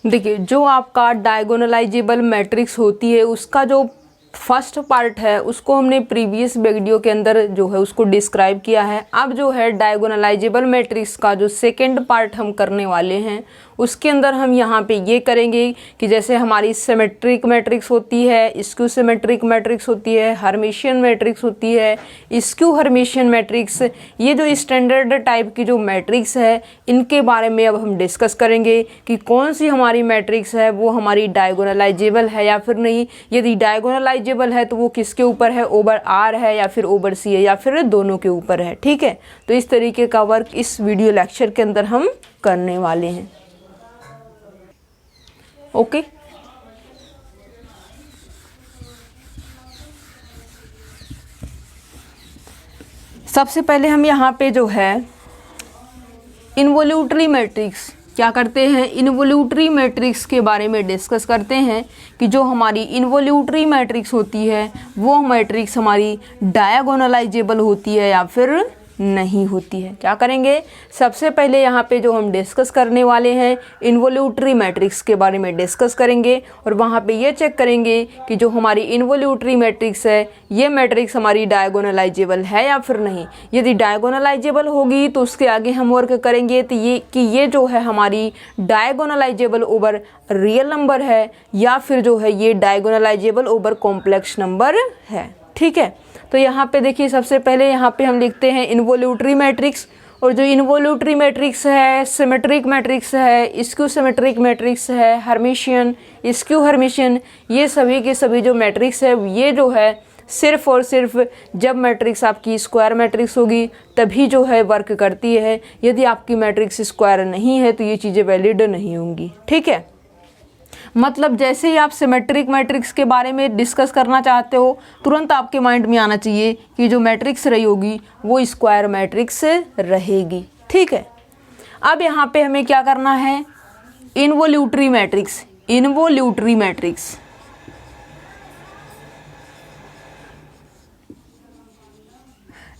देखिए, जो आपका डायगोनलाइजेबल मैट्रिक्स होती है उसका जो फर्स्ट पार्ट है उसको हमने प्रीवियस वीडियो के अंदर जो है उसको डिस्क्राइब किया है। अब जो है डायगोनलाइजेबल मैट्रिक्स का जो सेकंड पार्ट हम करने वाले हैं उसके अंदर हम यहाँ पे ये करेंगे कि जैसे हमारी सिमेट्रिक मैट्रिक्स होती है, स्क्यू सिमेट्रिक मैट्रिक्स होती है, हर्मिशियन मैट्रिक्स होती है, स्क्यू हर्मिशियन मैट्रिक्स, ये जो स्टैंडर्ड टाइप की जो मैट्रिक्स है इनके बारे में अब हम डिस्कस करेंगे कि कौन सी हमारी मैट्रिक्स है वो हमारी डायगोनलाइजेबल है या फिर नहीं। यदि डायगोनलाइजेबल है तो वो किसके ऊपर है, ओवर आर है या फिर ओवर सी है या फिर दोनों के ऊपर है। ठीक है, तो इस तरीके का वर्क इस वीडियो लेक्चर के अंदर हम करने वाले हैं। ओके, सबसे पहले हम यहाँ पे जो है इन्वोल्यूटरी मैट्रिक्स क्या करते हैं, इन्वोल्यूटरी मैट्रिक्स के बारे में डिस्कस करते हैं कि जो हमारी इन्वोल्यूटरी मैट्रिक्स होती है वो मैट्रिक्स हमारी डायगोनलाइजेबल होती है या फिर नहीं होती है। क्या करेंगे, सबसे पहले यहाँ पे जो हम डिस्कस करने वाले हैं इन्वोल्यूटरी मैट्रिक्स के बारे में डिस्कस करेंगे और वहाँ पे ये चेक करेंगे कि जो हमारी इन्वोल्यूटरी मैट्रिक्स है ये मैट्रिक्स हमारी डायगोनलाइजेबल है या फिर नहीं। यदि डायगोनलाइजेबल होगी तो उसके आगे हम वर्क करेंगे तो ये जो है हमारी डायगोनलाइजेबल ओवर रियल नंबर है या फिर जो है ये डायगोनलाइजेबल ओवर कॉम्प्लेक्स नंबर है। ठीक है, तो यहाँ पे देखिए सबसे पहले यहाँ पे हम लिखते हैं इन्वोल्यूटरी मैट्रिक्स, और जो इन्वोल्यूटरी मैट्रिक्स है, सिमेट्रिक मैट्रिक्स है, स्क्यू सिमेट्रिक मैट्रिक्स है, हर्मिशियन, स्क्यू हर्मिशियन, ये सभी के सभी जो मैट्रिक्स है ये जो है सिर्फ और सिर्फ जब मैट्रिक्स आपकी स्क्वायर मैट्रिक्स होगी तभी जो है वर्क करती है। यदि आपकी मैट्रिक्स स्क्वायर नहीं है तो ये चीज़ें वैलिड नहीं होंगी। ठीक है, मतलब जैसे ही आप सिमेट्रिक मैट्रिक्स के बारे में डिस्कस करना चाहते हो तुरंत आपके माइंड में आना चाहिए कि जो मैट्रिक्स रही होगी वो स्क्वायर मैट्रिक्स रहेगी। ठीक है, अब यहाँ पे हमें क्या करना है, involutory matrix, involutory matrix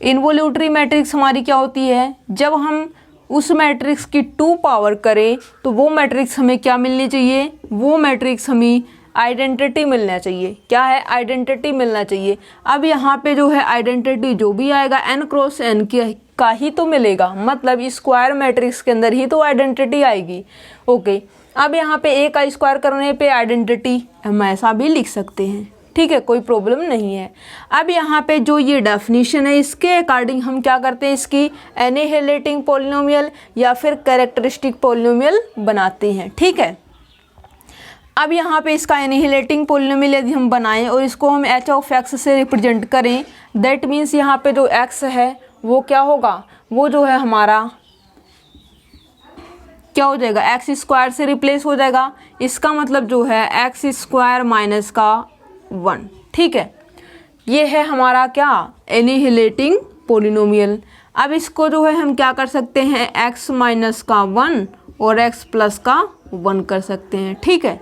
involutory matrix हमारी क्या होती है, जब हम उस मैट्रिक्स की 2 पावर करें तो वो मैट्रिक्स हमें क्या मिलनी चाहिए, वो मैट्रिक्स हमें आइडेंटिटी मिलना चाहिए। क्या है, आइडेंटिटी मिलना चाहिए। अब यहाँ पे जो है आइडेंटिटी जो भी आएगा n क्रॉस n का ही तो मिलेगा, मतलब स्क्वायर मैट्रिक्स के अंदर ही तो आइडेंटिटी आएगी। ओके, अब यहाँ पे a का स्क्वायर करने पे आइडेंटिटी हम ऐसा भी लिख सकते हैं। ठीक है, कोई प्रॉब्लम नहीं है। अब यहाँ पे जो ये डेफिनेशन है इसके अकॉर्डिंग हम क्या करते हैं, इसकी एनिहिलेटिंग पॉलिनोमियल या फिर कैरेक्टरिस्टिक पॉलिनोमियल बनाते हैं। ठीक है, अब यहाँ पे इसका एनिहिलेटिंग पॉलिनोमियल यदि हम बनाएं और इसको हम एच ऑफ एक्स से रिप्रेजेंट करें, दैट मीन्स यहाँ पे जो एक्स है वो क्या होगा, वो जो है हमारा क्या हो जाएगा, एक्स स्क्वायर से रिप्लेस हो जाएगा। इसका मतलब जो है एक्स स्क्वायर माइनस का 1। ठीक है, ये है हमारा क्या, एनिहिलेटिंग पॉलिनोमियल। अब इसको जो है हम क्या कर सकते हैं, x माइनस का 1 और x प्लस का 1 कर सकते हैं। ठीक है,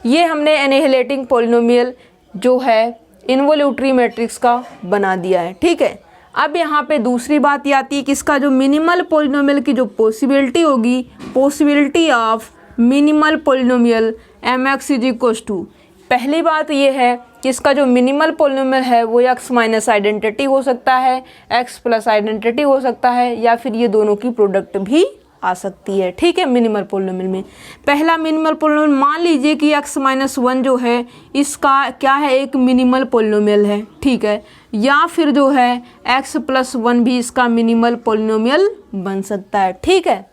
ये हमने एनिहिलेटिंग पॉलिनोमियल जो है इन्वोल्यूटरी मैट्रिक्स का बना दिया है। ठीक है, अब यहाँ पे दूसरी बात ये आती है कि इसका जो मिनिमल पॉलिनोमियल की जो पॉसिबिलिटी होगी, possibility of minimal polynomial mx is equal to, पहली बात ये है कि इसका जो मिनिमल पॉलिनोमियल है वो x माइनस आइडेंटिटी हो सकता है, x प्लस आइडेंटिटी हो सकता है, या फिर ये दोनों की प्रोडक्ट भी आ सकती है। ठीक है, मिनिमल पॉलिनोमियल में पहला मिनिमल पॉलिनोमियल मान लीजिए कि x माइनस 1 जो है इसका क्या है, एक मिनिमल पॉलिनोमियल है। ठीक है, या फिर जो है x प्लस 1 भी इसका मिनिमल पॉलिनोमियल बन सकता है। ठीक है,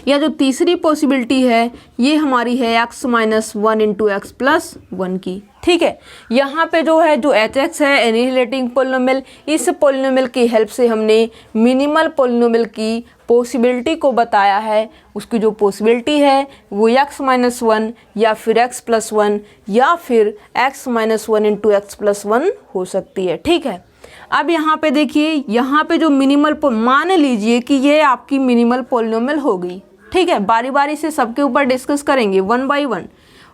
या जो तीसरी पॉसिबिलिटी है ये हमारी है x minus 1 into x plus 1 की। ठीक है, यहाँ पे जो है जो hx है एनिहिलेटिंग पॉलिनोमियल, इस पॉलिनोमियल की हेल्प से हमने मिनिमल पॉलिनोमियल की पॉसिबिलिटी को बताया है। उसकी जो पॉसिबिलिटी है वो x माइनस 1 या फिर x प्लस 1 या फिर x minus 1 into x plus 1 हो सकती है। ठीक है, अब यहाँ पे देखिए, यहाँ पे जो मिनिमल, मान लीजिए कि ये आपकी मिनिमल पॉलिनोमियल हो गई। ठीक है, बारी बारी से सबके ऊपर डिस्कस करेंगे 1 बाई 1।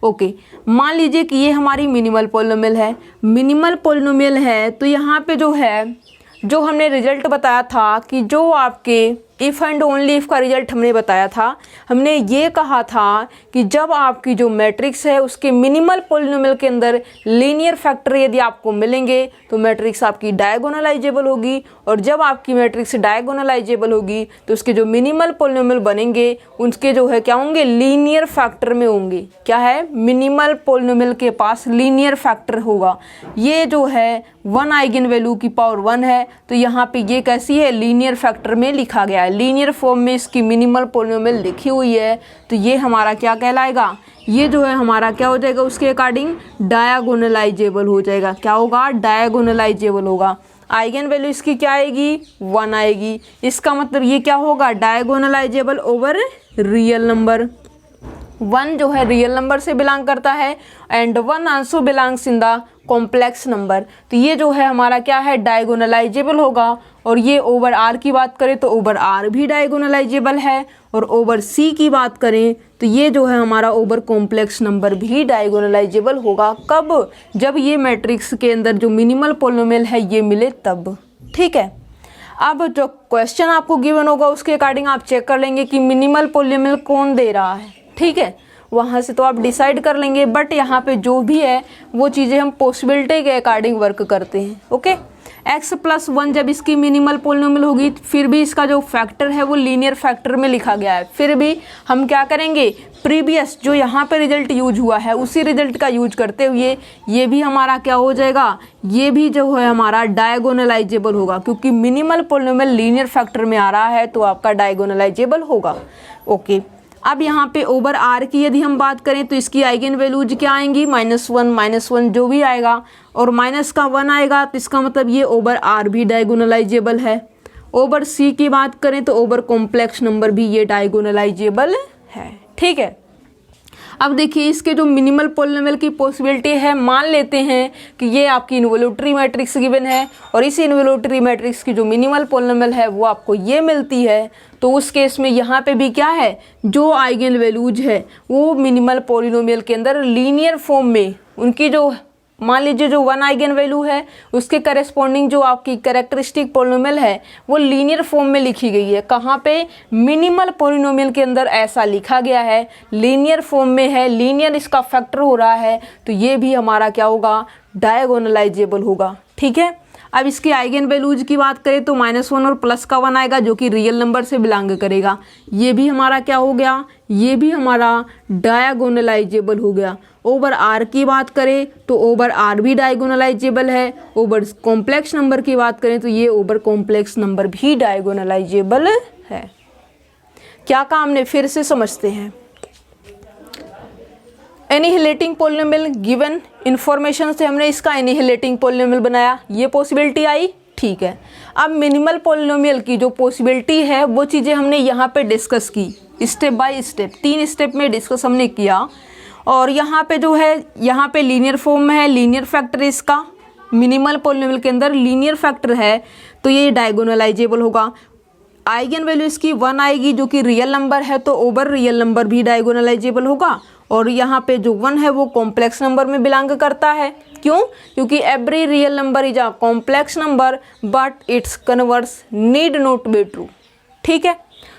ओके, मान लीजिए कि ये हमारी मिनिमल पॉलिनोमियल है। मिनिमल पॉलिनोमियल है तो यहाँ पे जो है, जो हमने रिजल्ट बताया था कि जो आपके इफ़ एंड ओनली इफ़ का रिजल्ट हमने बताया था। हमने ये कहा था कि जब आपकी जो मैट्रिक्स है उसके मिनिमल पॉलिनोमियल के अंदर लीनियर फैक्टर यदि आपको मिलेंगे तो मैट्रिक्स आपकी डायगोनलाइजेबल होगी, और जब आपकी मैट्रिक्स डायगोनलाइजेबल होगी तो उसके जो मिनिमल पॉलिनोमियल बनेंगे उनके जो है क्या होंगे, लीनियर फैक्टर में होंगे। क्या है, मिनिमल पॉलिनोमियल के पास लीनियर फैक्टर होगा। ये जो है 1 आइगन वैल्यू की पावर 1 है, तो यहाँ पे ये कैसी है, लीनियर फैक्टर में लिखा गया है, लीनियर फॉर्म में इसकी मिनिमल पॉलिनोमियल लिखी हुई है। तो ये हमारा क्या कहलाएगा, ये जो है हमारा क्या हो जाएगा, उसके अकॉर्डिंग डायगोनलाइजेबल हो जाएगा। क्या होगा, डायगोनलाइजेबल होगा। आइगन वैल्यू इसकी क्या आएगी, 1 आएगी। इसका मतलब ये क्या होगा, डायगोनलाइजेबल ओवर रियल नंबर। 1 जो है रियल नंबर से बिलोंग करता है and 1 also belongs in the complex number. तो ये जो है हमारा क्या है, डायगोनलाइजेबल होगा। और ये ओवर आर की बात करें तो ओवर आर भी डायगोनलाइजेबल है, और ओवर सी की बात करें तो ये जो है हमारा ओवर कॉम्प्लेक्स नंबर भी डायगोनलाइजेबल होगा। कब, जब ये मैट्रिक्स के अंदर जो मिनिमल पॉलिनोमियल है ये मिले तब। ठीक है, अब जो क्वेश्चन आपको गिवन होगा उसके अकॉर्डिंग आप चेक कर लेंगे कि मिनिमल पॉलिनोमियल कौन दे रहा है। ठीक है, वहाँ से तो आप डिसाइड कर लेंगे, बट यहाँ पे जो भी है वो चीज़ें हम पॉसिबिलिटी के अकॉर्डिंग वर्क करते हैं। ओके, x+1 जब इसकी मिनिमल पॉलिनोमियल होगी फिर भी इसका जो फैक्टर है वो लीनियर फैक्टर में लिखा गया है, फिर भी हम क्या करेंगे, प्रीवियस जो यहाँ पे रिजल्ट यूज हुआ है उसी रिजल्ट का यूज करते हुए ये भी हमारा क्या हो जाएगा, ये भी जो है हमारा डायगोनलाइजेबल होगा, क्योंकि मिनिमल पॉलिनोमियल लीनियर फैक्टर में आ रहा है तो आपका डायगोनलाइजेबल होगा। ओके, अब यहाँ पे ओवर आर की यदि हम बात करें तो इसकी आइगन वैल्यूज क्या आएंगी, -1 जो भी आएगा, और माइनस का 1 आएगा, तो इसका मतलब ये ओवर आर भी डायगोनलाइजेबल है। ओवर सी की बात करें तो ओवर कॉम्प्लेक्स नंबर भी ये डायगोनलाइजेबल है। ठीक है, अब देखिए इसके जो मिनिमल पॉलिनोमियल की पॉसिबिलिटी है, मान लेते हैं कि ये आपकी इन्वोल्यूटरी मैट्रिक्स गिवन है और इस इन्वोल्यूटरी मैट्रिक्स की जो मिनिमल पॉलिनोमियल है वो आपको ये मिलती है, तो उस केस में यहाँ पे भी क्या है, जो आइगन वैल्यूज है वो मिनिमल पॉलिनोमियल के अंदर लीनियर फॉर्म में उनकी जो, मान लीजिए जो 1 आइगन वैल्यू है उसके करेस्पॉन्डिंग जो आपकी कैरेक्टरिस्टिक पॉलिनोमियल है वो लीनियर फॉर्म में लिखी गई है। कहाँ पे, मिनिमल पॉलिनोमियल के अंदर ऐसा लिखा गया है, लीनियर फॉर्म में है, लीनियर इसका फैक्टर हो रहा है, तो ये भी हमारा क्या होगा, डायगोनलाइजेबल होगा। ठीक है, अब इसकी आइगन वैल्यूज की बात करें तो -1 और प्लस का 1 आएगा जो कि रियल नंबर से बिलोंग करेगा, ये भी हमारा क्या हो गया, ये भी हमारा डायगोनलाइजेबल हो गया। ओवर आर की बात करें तो ओवर आर भी डायगोनलाइजेबल है, ओवर कॉम्प्लेक्स नंबर की बात करें तो ये ओवर कॉम्प्लेक्स नंबर भी डायगोनलाइजेबल है। क्या काम ने, फिर से समझते हैं। एनिहिलेटिंग पॉलिनोमियल, गिवन इन्फॉर्मेशन से हमने इसका एनिहिलेटिंग पॉलिनोमियल बनाया, ये पॉसिबिलिटी आई। ठीक है, अब मिनिमल पॉलिनोमियल की जो पॉसिबिलिटी है वो चीज़ें हमने यहाँ पे डिस्कस की, स्टेप बाय स्टेप, 3 स्टेप में डिस्कस हमने किया। और यहाँ पे जो है, यहाँ पे लीनियर फॉर्म में है, लीनियर फैक्टर इसका मिनिमल पॉलिनोमियल के अंदर लीनियर फैक्टर है, तो ये डायगोनलाइजेबल होगा। आइगन वैल्यू इसकी 1 आएगी जो कि रियल नंबर है, तो ओवर रियल नंबर भी डायगोनलाइजेबल होगा। और यहाँ पे जो 1 है वो कॉम्प्लेक्स नंबर में बिलोंग करता है। क्यों, क्योंकि every real number is a complex number but it's converse need not be true. ठीक है,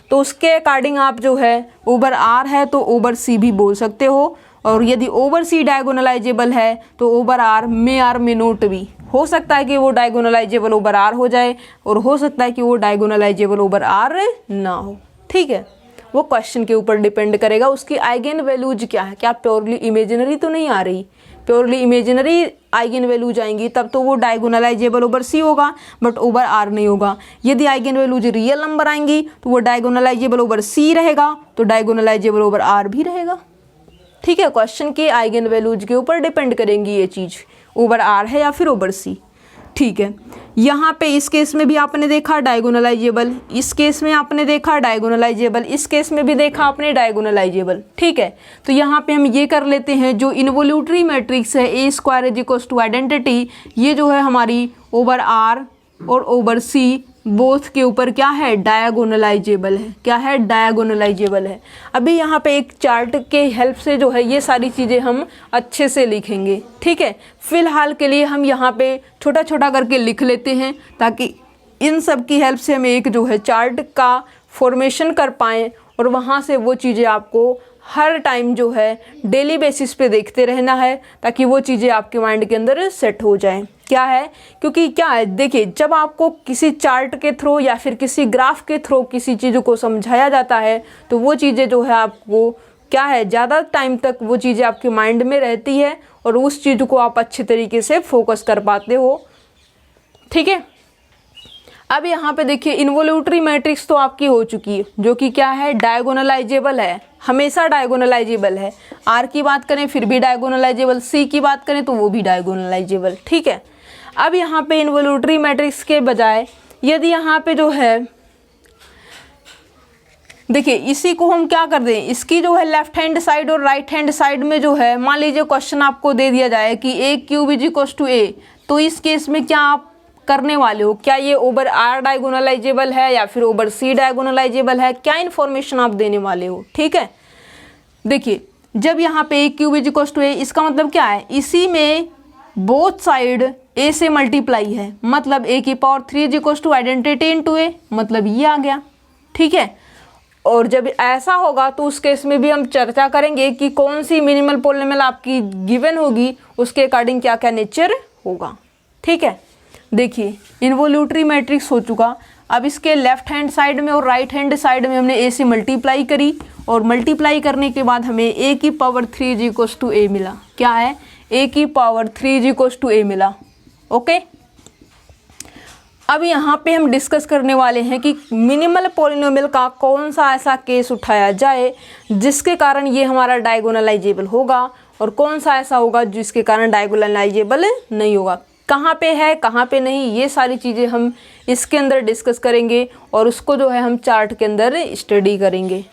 तो उसके अकॉर्डिंग आप जो है ओवर आर है तो ओवर सी भी बोल सकते हो, और यदि ओवर सी डायगोनलाइजेबल है तो ओवर आर मे नोट भी, हो सकता है कि वो डायगोनलाइजेबल ओवर आर हो जाए और हो सकता है कि वो डायगोनलाइजेबल ओवर आर ना हो। ठीक है, वो क्वेश्चन के ऊपर डिपेंड करेगा उसकी आइगन वैल्यूज क्या है, क्या प्योरली इमेजिनरी तो नहीं आ रही, प्योरली इमेजिनरी आइगन वैल्यूज आएंगी तब तो वो डायगोनलाइजेबल ओवर सी होगा बट ओवर आर नहीं होगा। यदि आइगन वैल्यूज रियल नंबर आएंगी तो वो डायगोनलाइजेबल ओवर सी रहेगा, तो डायगोनलाइजेबल ओवर आर भी रहेगा। ठीक है, क्वेश्चन के आइगन वैल्यूज के ऊपर डिपेंड करेंगी ये चीज़, ओवर आर है या फिर ओवर सी। ठीक है, यहाँ पे इस केस में भी आपने देखा डायगोनलाइजेबल, इस केस में आपने देखा डायगोनलाइजेबल, इस केस में भी देखा आपने डायगोनलाइजेबल। ठीक है, तो यहाँ पे हम ये कर लेते हैं, जो इन्वोल्यूटरी मैट्रिक्स है A square is equals to identity, ये जो है हमारी ओवर आर और ओवर सी बोथ के ऊपर क्या है, डायगोनलाइजेबल है। क्या है, डायगोनलाइजेबल है। अभी यहाँ पे एक चार्ट के हेल्प से जो है ये सारी चीज़ें हम अच्छे से लिखेंगे। ठीक है, फिलहाल के लिए हम यहाँ पे छोटा छोटा करके लिख लेते हैं ताकि इन सब की हेल्प से हम एक जो है चार्ट का फॉर्मेशन कर पाएँ और वहाँ से वो चीज़ें आपको हर टाइम जो है डेली बेसिस पे देखते रहना है, ताकि वो चीज़ें आपके माइंड के अंदर सेट हो जाएं। क्या है, क्योंकि क्या है, देखिए जब आपको किसी चार्ट के थ्रू या फिर किसी ग्राफ के थ्रू किसी चीज़ों को समझाया जाता है तो वो चीज़ें जो है आपको क्या है, ज़्यादा टाइम तक वो चीज़ें आपके माइंड में रहती है और उस चीज़ को आप अच्छे तरीके से फोकस कर पाते हो। ठीक है, अब यहाँ पे देखिए इन्वोल्यूटरी मैट्रिक्स तो आपकी हो चुकी है, जो कि क्या है, डायगोनलाइजेबल है, हमेशा डायगोनलाइजेबल है। आर की बात करें फिर भी डायगोनलाइजेबल, सी की बात करें तो वो भी डायगोनलाइजेबल। ठीक है, अब यहाँ पे इन्वोल्यूटरी मैट्रिक्स के बजाय यदि यहाँ पे जो है देखिए इसी को हम क्या कर दें, इसकी जो है लेफ्ट हैंड साइड और राइट हैंड साइड में जो है, मान लीजिए क्वेश्चन आपको दे दिया जाए कि ए क्यूब इज इक्वल्स टू ए, तो इस केस में क्या आप करने वाले हो, क्या ये ओवर आर डायगोनलाइजेबल है या फिर ओवर सी डायगोनलाइजेबल है, क्या इन्फॉर्मेशन आप देने वाले हो। ठीक है, देखिए जब यहाँ पे ए क्यूब इज इक्वल्स टू ए, इसका मतलब क्या है, इसी में बोथ साइड ए से मल्टीप्लाई है, मतलब ए की power 3 is equals to identity into A, मतलब ये आ गया। ठीक है, और जब ऐसा होगा तो उस केस में भी हम चर्चा करेंगे कि कौन सी मिनिमल पॉलिनोमियल आपकी गिवन होगी, उसके अकॉर्डिंग क्या क्या नेचर होगा। ठीक है, देखिए इन्वोल्यूटरी मैट्रिक्स हो चुका। अब इसके लेफ्ट हैंड साइड में और राइट हैंड साइड में हमने ए से मल्टीप्लाई करी और मल्टीप्लाई करने के बाद हमें ए की पावर 3 इज इक्वल्स टू ए मिला। क्या है, ए की पावर 3 इज इक्वल्स टू ए मिला। ओके, अब यहाँ पे हम डिस्कस करने वाले हैं कि मिनिमल पॉलिनोमियल का कौन सा ऐसा केस उठाया जाए जिसके कारण ये हमारा डायगोनलाइजेबल होगा और कौन सा ऐसा होगा जिसके कारण डायगोनलाइजेबल नहीं होगा, कहाँ पे है कहाँ पे नहीं, ये सारी चीज़ें हम इसके अंदर डिस्कस करेंगे और उसको जो है हम चार्ट के अंदर स्टडी करेंगे,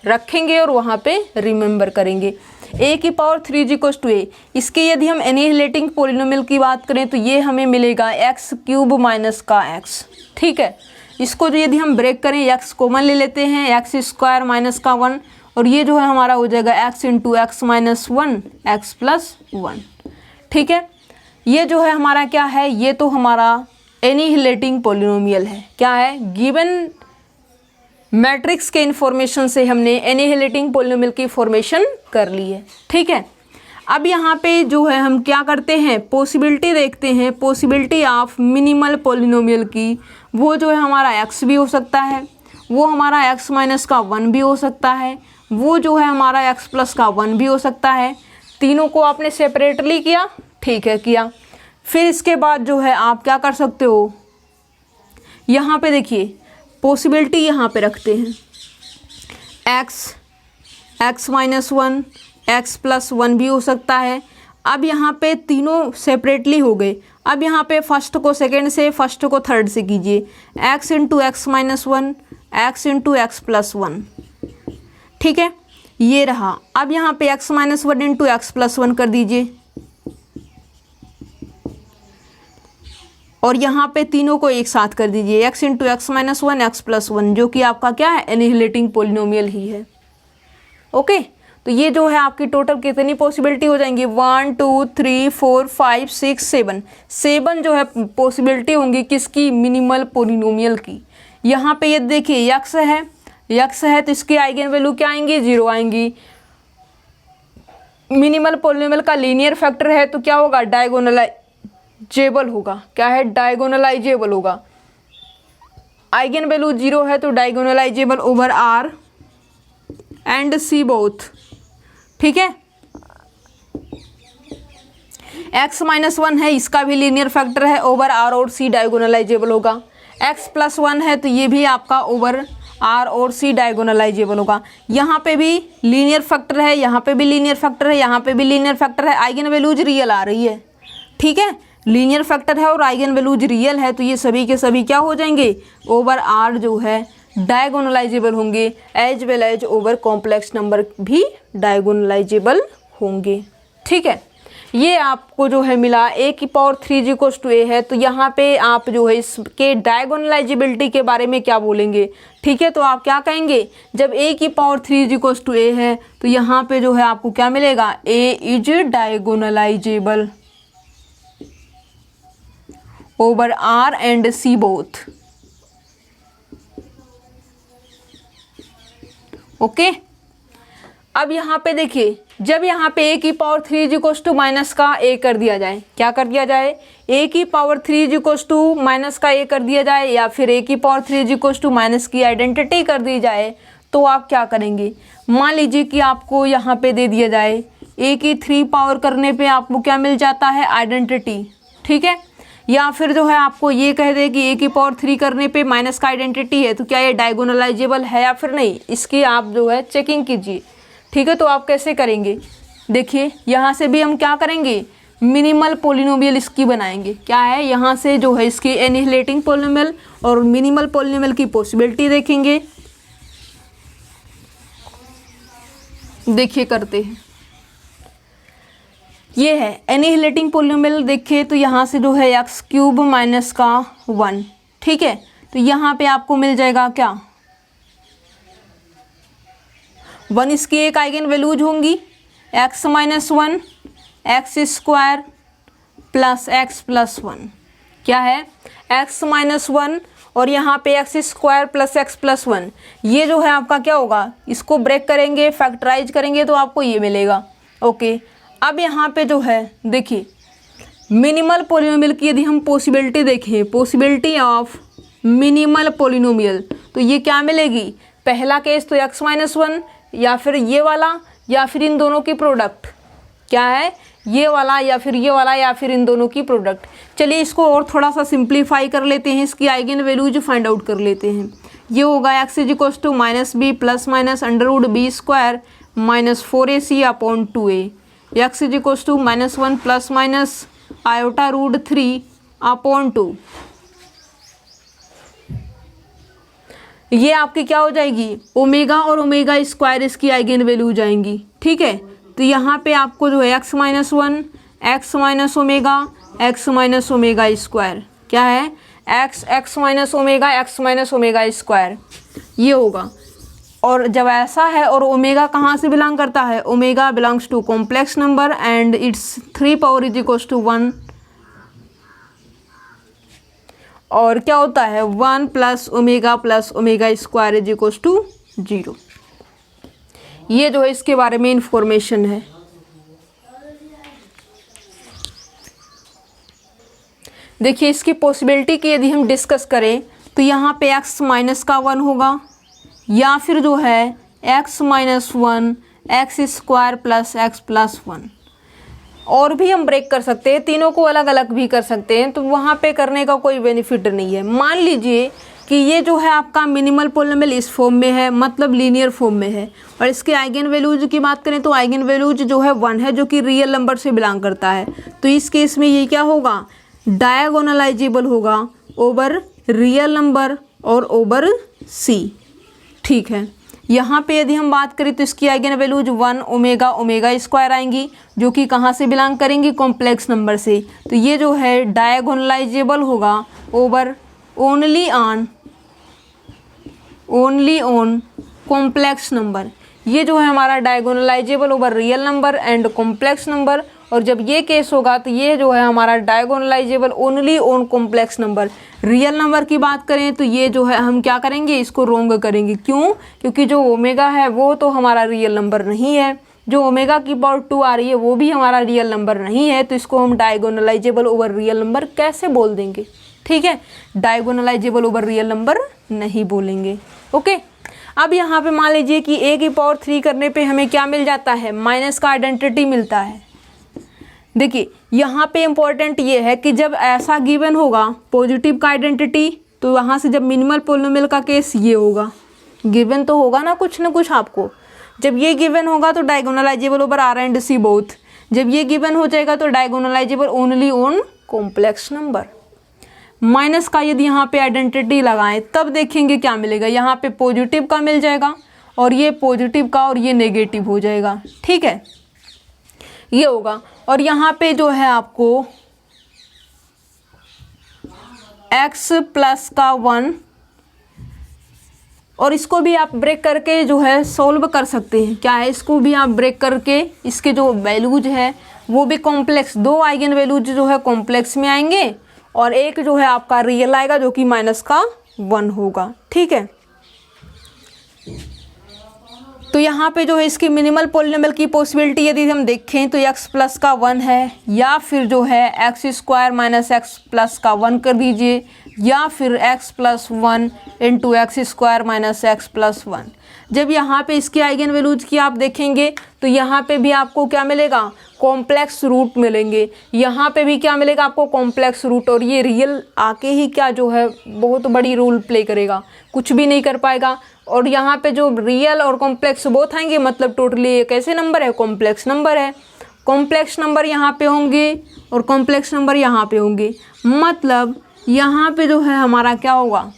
रखेंगे और वहाँ पे रिमेंबर करेंगे। ए की पावर 3 इज इक्वल्स टू ए, इसके यदि हम एनिहिलेटिंग पॉलिनोमियल की बात करें तो ये हमें मिलेगा एक्स क्यूब माइनस का एक्स। ठीक है, इसको जो यदि हम ब्रेक करें, एक्स कॉमन ले लेते हैं, एक्स स्क्वायर माइनस का 1, और ये जो है हमारा हो जाएगा x into x minus 1 x plus 1। ठीक है, ये जो है हमारा क्या है, ये तो हमारा एनिहिलेटिंग पॉलिनोमियल है। क्या है, गिवन मैट्रिक्स के इन्फॉर्मेशन से हमने एनिहिलेटिंग पॉलिनोमियल की फॉर्मेशन कर ली है। ठीक है, अब यहाँ पे जो है हम क्या करते हैं, पॉसिबिलिटी देखते हैं, पॉसिबिलिटी ऑफ मिनिमल पॉलिनोमियल की। वो जो है हमारा एक्स भी हो सकता है, वो हमारा एक्स माइनस का 1 भी हो सकता है, वो जो है हमारा एक्स प्लस का 1 भी हो सकता है। तीनों को आपने सेपरेटली किया, ठीक है किया। फिर इसके बाद जो है आप क्या कर सकते हो, यहाँ पे देखिए पॉसिबिलिटी यहाँ पे रखते हैं, एक्स माइनस 1 एक्स प्लस 1 भी हो सकता है। अब यहाँ पे तीनों सेपरेटली हो गए, अब यहाँ पे फर्स्ट को सेकंड से, फर्स्ट को थर्ड से कीजिए, x into x minus 1 x into x plus 1। ठीक है, ये रहा। अब यहाँ पे x minus 1 into x plus 1 कर दीजिए और यहाँ पे तीनों को एक साथ कर दीजिए, x into x minus 1 x plus 1, जो कि आपका क्या है, एनिहिलेटिंग पॉलिनोमियल ही है। ओके, तो ये जो है आपकी टोटल कितनी पॉसिबिलिटी हो जाएंगी, 1 2 3 4 5 6 7 जो है पॉसिबिलिटी होंगी किसकी, मिनिमल पॉलिनोमियल की। यहाँ पे ये देखिए यक्स है तो इसकी आइगन वैल्यू क्या आएंगी, 0 आएंगी। मिनिमल पॉलिनोमियल का लीनियर फैक्टर है तो क्या होगा, डायगोनलाइजेबल होगा। क्या है, डायगोनलाइजेबल होगा। आइगन वैल्यू 0 है तो diagonalisable over R and C both. ठीक है, x माइनस 1 है, इसका भी लीनियर फैक्टर है, ओवर आर और सी डायगोनलाइजेबल होगा। x प्लस 1 है तो ये भी आपका ओवर आर और सी डायगोनलाइजेबल होगा। यहाँ पे भी लीनियर फैक्टर है, यहाँ पे भी लीनियर फैक्टर है, यहाँ पे भी लीनियर फैक्टर है, आइगन वैल्यूज रियल आ रही है। ठीक है, लीनियर फैक्टर है और आइगन वैल्यूज रियल है तो ये सभी के सभी क्या हो जाएंगे, ओवर आर जो है डायगोनलाइजेबल होंगे, as well as over complex number भी डायगोनलाइजेबल होंगे। ठीक है, ये आपको जो है मिला a की पावर 3 इक्वल्स टू a है, तो यहाँ पे आप जो है इसके डायगोनलाइजेबिलिटी के बारे में क्या बोलेंगे। ठीक है, तो आप क्या कहेंगे, जब a की पावर 3 इक्वल्स टू a है तो यहाँ पे जो है आपको क्या मिलेगा, a is diagonalisable over r and c both. Okay. अब यहाँ पे देखिए, जब यहाँ पे a की power 3 is equals to minus का a कर दिया जाए, क्या कर दिया जाए, a की power 3 is equals to minus का a कर दिया जाए, या फिर a की power 3 is equals to minus की आइडेंटिटी कर दी जाए, तो आप क्या करेंगे। मान लीजिए कि आपको यहाँ पे दे दिया जाए a की 3 पावर करने पे आपको क्या मिल जाता है, आइडेंटिटी, ठीक है। या फिर जो है आपको ये कह दे कि a की पावर 3 करने पे माइनस का आइडेंटिटी है, तो क्या ये डायगोनलाइजेबल है या फिर नहीं, इसकी आप जो है चेकिंग कीजिए, ठीक है। तो आप कैसे करेंगे, देखिए यहाँ से भी हम क्या करेंगे, मिनिमल पोलिनोमियल इसकी बनाएंगे। क्या है, यहाँ से जो है इसकी एनिहिलेटिंग पोलिनोमियल और मिनिमल पोलिनोमियल की पॉसिबिलिटी देखेंगे। देखिए करते हैं, ये है एनिहिलेटिंग पोलिनोमियल। देखिए तो यहाँ से जो है एक्स क्यूब माइनस का 1, ठीक है। तो यहाँ पे आपको मिल जाएगा क्या, 1 इसकी एक आइगन वैल्यूज होंगी, x minus 1 x square plus x plus 1, क्या है, एक्स माइनस 1 और यहाँ पे x square plus x plus 1, ये जो है आपका क्या होगा, इसको ब्रेक करेंगे, फैक्टराइज करेंगे तो आपको ये मिलेगा, ओके। अब यहाँ पे जो है देखिए मिनिमल पोलिनोमियल की यदि हम पॉसिबिलिटी देखें, पॉसिबिलिटी ऑफ मिनिमल पोलिनोमियल, तो ये क्या मिलेगी, पहला केस तो एक्स माइनस 1 या फिर ये वाला या फिर इन दोनों की प्रोडक्ट, क्या है, ये वाला या फिर ये वाला या फिर इन दोनों की प्रोडक्ट। चलिए इसको और थोड़ा सा सिंप्लीफाई कर लेते हैं, इसकी आइगन वैल्यूज फाइंड आउट कर लेते हैं। ये होगा x is equals to minus b plus minus under root b square minus 4ac upon 2a, x is equals to minus 1 plus minus iota root 3 upon 2। ये आपकी क्या हो जाएगी, ओमेगा और ओमेगा स्क्वायर इसकी आइगन वैल्यू जाएंगी, ठीक है। तो यहाँ पे आपको जो है x minus 1 x minus omega square, क्या है, एक्स माइनस ओमेगा स्क्वायर, ये होगा। और जब ऐसा है और ओमेगा कहाँ से बिलोंग करता है, omega belongs to complex number and its 3 power is equals to 1, और क्या होता है 1 plus omega square is equals to 0। ये जो है इसके बारे में इंफॉर्मेशन है। देखिए इसकी पॉसिबिलिटी की यदि हम डिस्कस करें तो यहाँ पे x माइनस का 1 होगा, या फिर जो है x minus 1 x square plus x plus 1, और भी हम ब्रेक कर सकते हैं, तीनों को अलग अलग भी कर सकते हैं, तो वहाँ पे करने का कोई बेनिफिट नहीं है। मान लीजिए कि ये जो है आपका मिनिमल पोलिनोमियल इस फॉर्म में है, मतलब लीनियर फॉर्म में है, और इसके आइगन वैल्यूज की बात करें तो आइगन वैल्यूज जो है 1 है, जो कि रियल नंबर से बिलोंग करता है। तो इस केस में ये क्या होगा, डायगोनलाइजेबल होगा ओवर रियल नंबर और ओवर सी, ठीक है। यहाँ पे यदि हम बात करें तो इसकी आइगन वैल्यूज 1 ओमेगा स्क्वायर आएंगी, जो कि कहाँ से बिलोंग करेंगी, कॉम्प्लेक्स नंबर से। तो ये जो है डायगोनलाइजेबल होगा over only on complex number. ये जो है हमारा diagonalisable over real number and complex number, और जब ये केस होगा तो ये जो है हमारा diagonalisable only on complex number. Real number की बात करें तो ये जो है हम क्या करेंगे, इसको रोंग करेंगे। क्यों, क्योंकि जो ओमेगा है वो तो हमारा रियल नंबर नहीं है, जो ओमेगा की पावर 2 आ रही है वो भी हमारा रियल नंबर नहीं है, तो इसको हम डायगोनलाइजेबल ओवर रियल नंबर कैसे बोल देंगे, ठीक है, डायगोनलाइजेबल ओवर रियल नंबर नहीं बोलेंगे, ओके। अब यहाँ पे मान लीजिए कि a की पावर 3 करने पे हमें क्या मिल जाता है, माइनस का आइडेंटिटी मिलता है। देखिए यहाँ पे इम्पोर्टेंट ये है कि जब ऐसा गिवन होगा पॉजिटिव का आइडेंटिटी, तो वहाँ से जब मिनिमल पोलिनोमियल का केस ये होगा, गिवन तो होगा ना कुछ आपको। जब ये गिवन होगा तो diagonalisable over R and C both, जब ये गिवन हो जाएगा तो diagonalisable only on complex number. Minus का यदि यहाँ पे आइडेंटिटी लगाएं तब देखेंगे क्या मिलेगा, यहाँ पे पॉजिटिव का मिल जाएगा और ये पॉजिटिव का और ये नेगेटिव हो जाएगा, ठीक है, ये होगा। और यहाँ पे जो है आपको x प्लस का 1, और इसको भी आप ब्रेक करके जो है सॉल्व कर सकते हैं। क्या है, इसको भी आप ब्रेक करके इसके जो वैल्यूज है वो भी कॉम्प्लेक्स, 2 आइगन वैल्यूज जो है कॉम्प्लेक्स में आएंगे और एक जो है आपका रियल आएगा जो कि माइनस का 1 होगा, ठीक है। तो यहाँ पे जो है इसकी मिनिमल पॉलिनोमियल की पॉसिबिलिटी यदि हम देखें तो x प्लस का 1 है, या फिर जो है x square minus x plus का 1 कर दीजिए, या फिर x plus 1 into x square minus x plus 1। जब यहाँ पे इसकी आइगन वैल्यूज की आप देखेंगे तो यहाँ पे भी आपको क्या मिलेगा, कॉम्प्लेक्स रूट मिलेंगे, यहाँ पे भी क्या मिलेगा आपको, कॉम्प्लेक्स रूट। और ये रियल आके ही क्या जो है बहुत बड़ी रोल प्ले करेगा, कुछ भी नहीं कर पाएगा। और यहाँ पे जो रियल और कॉम्प्लेक्स बोथ आएंगे मतलब टोटली एक ऐसे नंबर है, कॉम्प्लेक्स नंबर है। कॉम्प्लेक्स नंबर यहाँ पे होंगे और कॉम्प्लेक्स नंबर यहाँ पे होंगे, मतलब यहाँ पे जो है हमारा क्या होगा,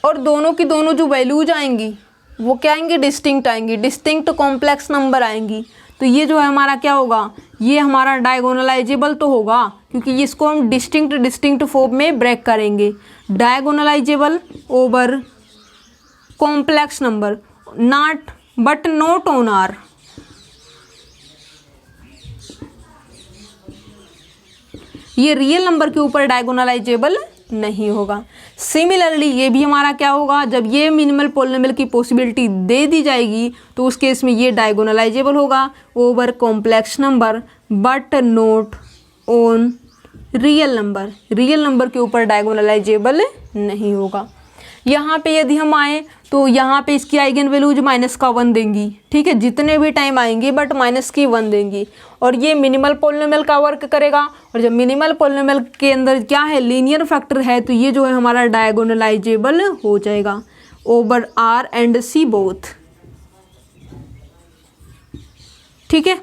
और दोनों की दोनों जो वैल्यूज आएंगी वो क्या आएंगी, डिस्टिंक्ट आएंगी, डिस्टिंक्ट कॉम्प्लेक्स नंबर आएंगी। तो ये जो है हमारा क्या होगा, ये हमारा डायगोनलाइजेबल तो होगा, क्योंकि इसको हम डिस्टिंक्ट फॉर्म में ब्रेक करेंगे। Diagonalisable over complex number, not but not on R. ये रियल नंबर के ऊपर डायगोनलाइजेबल नहीं होगा। सिमिलरली ये भी हमारा क्या होगा, जब ये मिनिमल पॉलिनोमियल की पॉसिबिलिटी दे दी जाएगी तो उस केस में ये डायगोनलाइजेबल होगा over complex number but not on real number. Real number के ऊपर डायगोनलाइजेबल नहीं होगा। यहाँ पे यदि हम आए तो यहाँ पे इसकी आइगन वैल्यूज माइनस का 1 देंगी, ठीक है, जितने भी टाइम आएंगी बट माइनस की 1 देंगी। और ये मिनिमल पॉलिनोमियल का वर्क करेगा। और जब मिनिमल पॉलिनोमियल के अंदर क्या है, लीनियर फैक्टर है, तो ये जो है हमारा डायगोनलाइजेबल हो जाएगा over R and C both. ठीक है,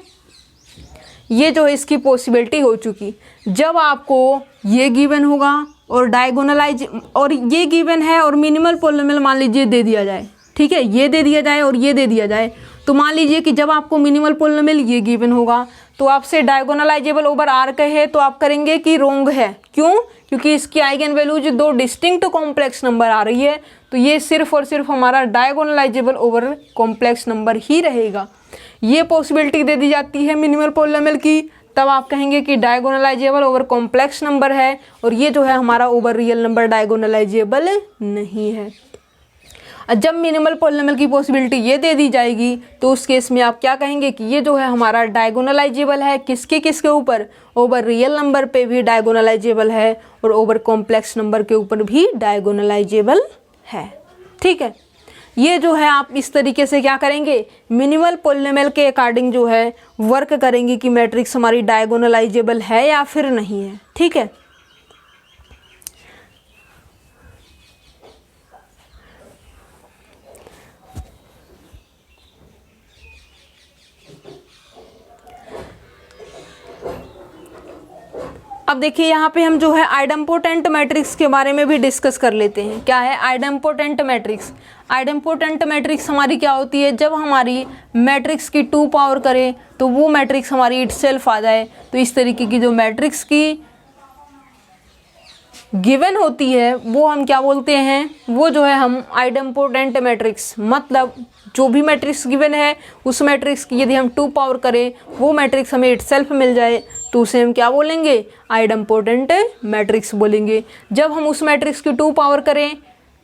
ये जो है इसकी पॉसिबिलिटी हो चुकी। जब आपको ये गिवन होगा और डायगोनलाइज और ये गिवन है और मिनिमल पॉलिनोमियल मान लीजिए दे दिया जाए, ठीक है, ये दे दिया जाए और ये दे दिया जाए, तो मान लीजिए कि जब आपको मिनिमल पॉलिनोमियल ये गिवन होगा तो आपसे डायगोनलाइजेबल ओवर आर कहे तो आप करेंगे कि रोंग है। क्यों? क्योंकि इसकी आइगन वैल्यूज दो डिस्टिंक्ट कॉम्प्लेक्स नंबर आ रही है, तो ये सिर्फ और सिर्फ हमारा डायगोनलाइजेबल ओवर कॉम्प्लेक्स नंबर ही रहेगा। ये पॉसिबिलिटी दे दी जाती है मिनिमल पॉलिनोमियल की, तब आप कहेंगे कि डायगोनलाइजेबल ओवर कॉम्प्लेक्स नंबर है, और ये जो है हमारा ओवर रियल नंबर डायगोनलाइजेबल नहीं है। जब मिनिमल पॉलिनोमियल की पॉसिबिलिटी ये दे दी जाएगी तो उस केस में आप क्या कहेंगे कि ये जो है हमारा डायगोनलाइजेबल है, किसके ऊपर, ओवर रियल नंबर पे भी डायगोनलाइजेबल है और ओवर कॉम्प्लेक्स नंबर के ऊपर भी डायगोनलाइजेबल है। ठीक है, ये जो है आप इस तरीके से क्या करेंगे, मिनिमल पॉलिनोमियल के अकॉर्डिंग जो है वर्क करेंगे कि मैट्रिक्स हमारी डायगोनलाइजेबल है या फिर नहीं है। ठीक है, अब देखिए यहाँ पे हम जो है आइडेम्पोटेंट मैट्रिक्स के बारे में भी डिस्कस कर लेते हैं। क्या है आइडेम्पोटेंट मैट्रिक्स? आइडेम्पोटेंट मैट्रिक्स हमारी क्या होती है, जब हमारी मैट्रिक्स की 2 पावर करे तो वो मैट्रिक्स हमारी इटसेल्फ आ जाए। तो इस तरीके की जो मैट्रिक्स की गिवन होती है वो हम क्या बोलते हैं, वो जो है हम आइडेम्पोटेंट मैट्रिक्स, मतलब जो भी मैट्रिक्स गिवन है उस मैट्रिक्स की यदि हम 2 पावर करें वो मैट्रिक्स हमें इटसेल्फ मिल जाए तो उसे हम क्या बोलेंगे, आइडेम्पोटेंट मैट्रिक्स बोलेंगे। जब हम उस मैट्रिक्स की 2 पावर करें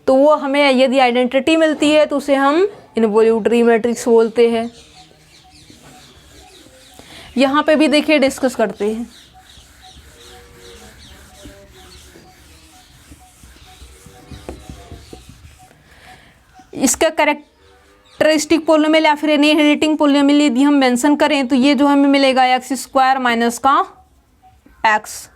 तो वो हमें यदि आइडेंटिटी मिलती है तो उसे हम इनवॉल्यूटरी मैट्रिक्स बोलते हैं। यहाँ पे भी देखिए डिस्कस करते हैं। इसका कैरेक्टरिस्टिक पॉलिनोमियल या फिर इनहेरिटिंग पॉलिनोमियल यदि हम मेंशन करें तो ये जो हमें मिलेगा एक्स स्क्वायर माइनस का एक्स।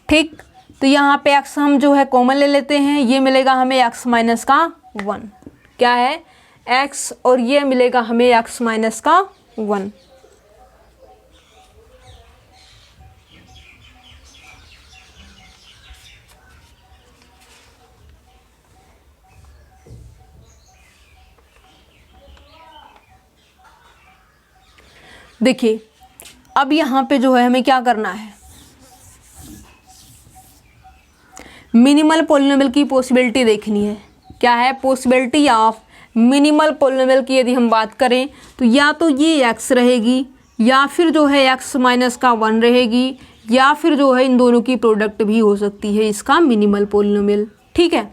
ठीक, तो यहाँ पे एक्स हम जो है कॉमन ले लेते हैं, ये मिलेगा हमें एक्स माइनस का 1। क्या है, एक्स, और ये मिलेगा हमें एक्स माइनस का 1। देखिए अब यहाँ पे जो है हमें क्या करना है, मिनिमल पॉलिनोमियल की पॉसिबिलिटी देखनी है। क्या है, पॉसिबिलिटी ऑफ मिनिमल पॉलिनोमियल की यदि हम बात करें तो या तो ये x रहेगी या फिर जो है x माइनस का 1 रहेगी, या फिर जो है इन दोनों की प्रोडक्ट भी हो सकती है इसका मिनिमल पॉलिनोमियल। ठीक है,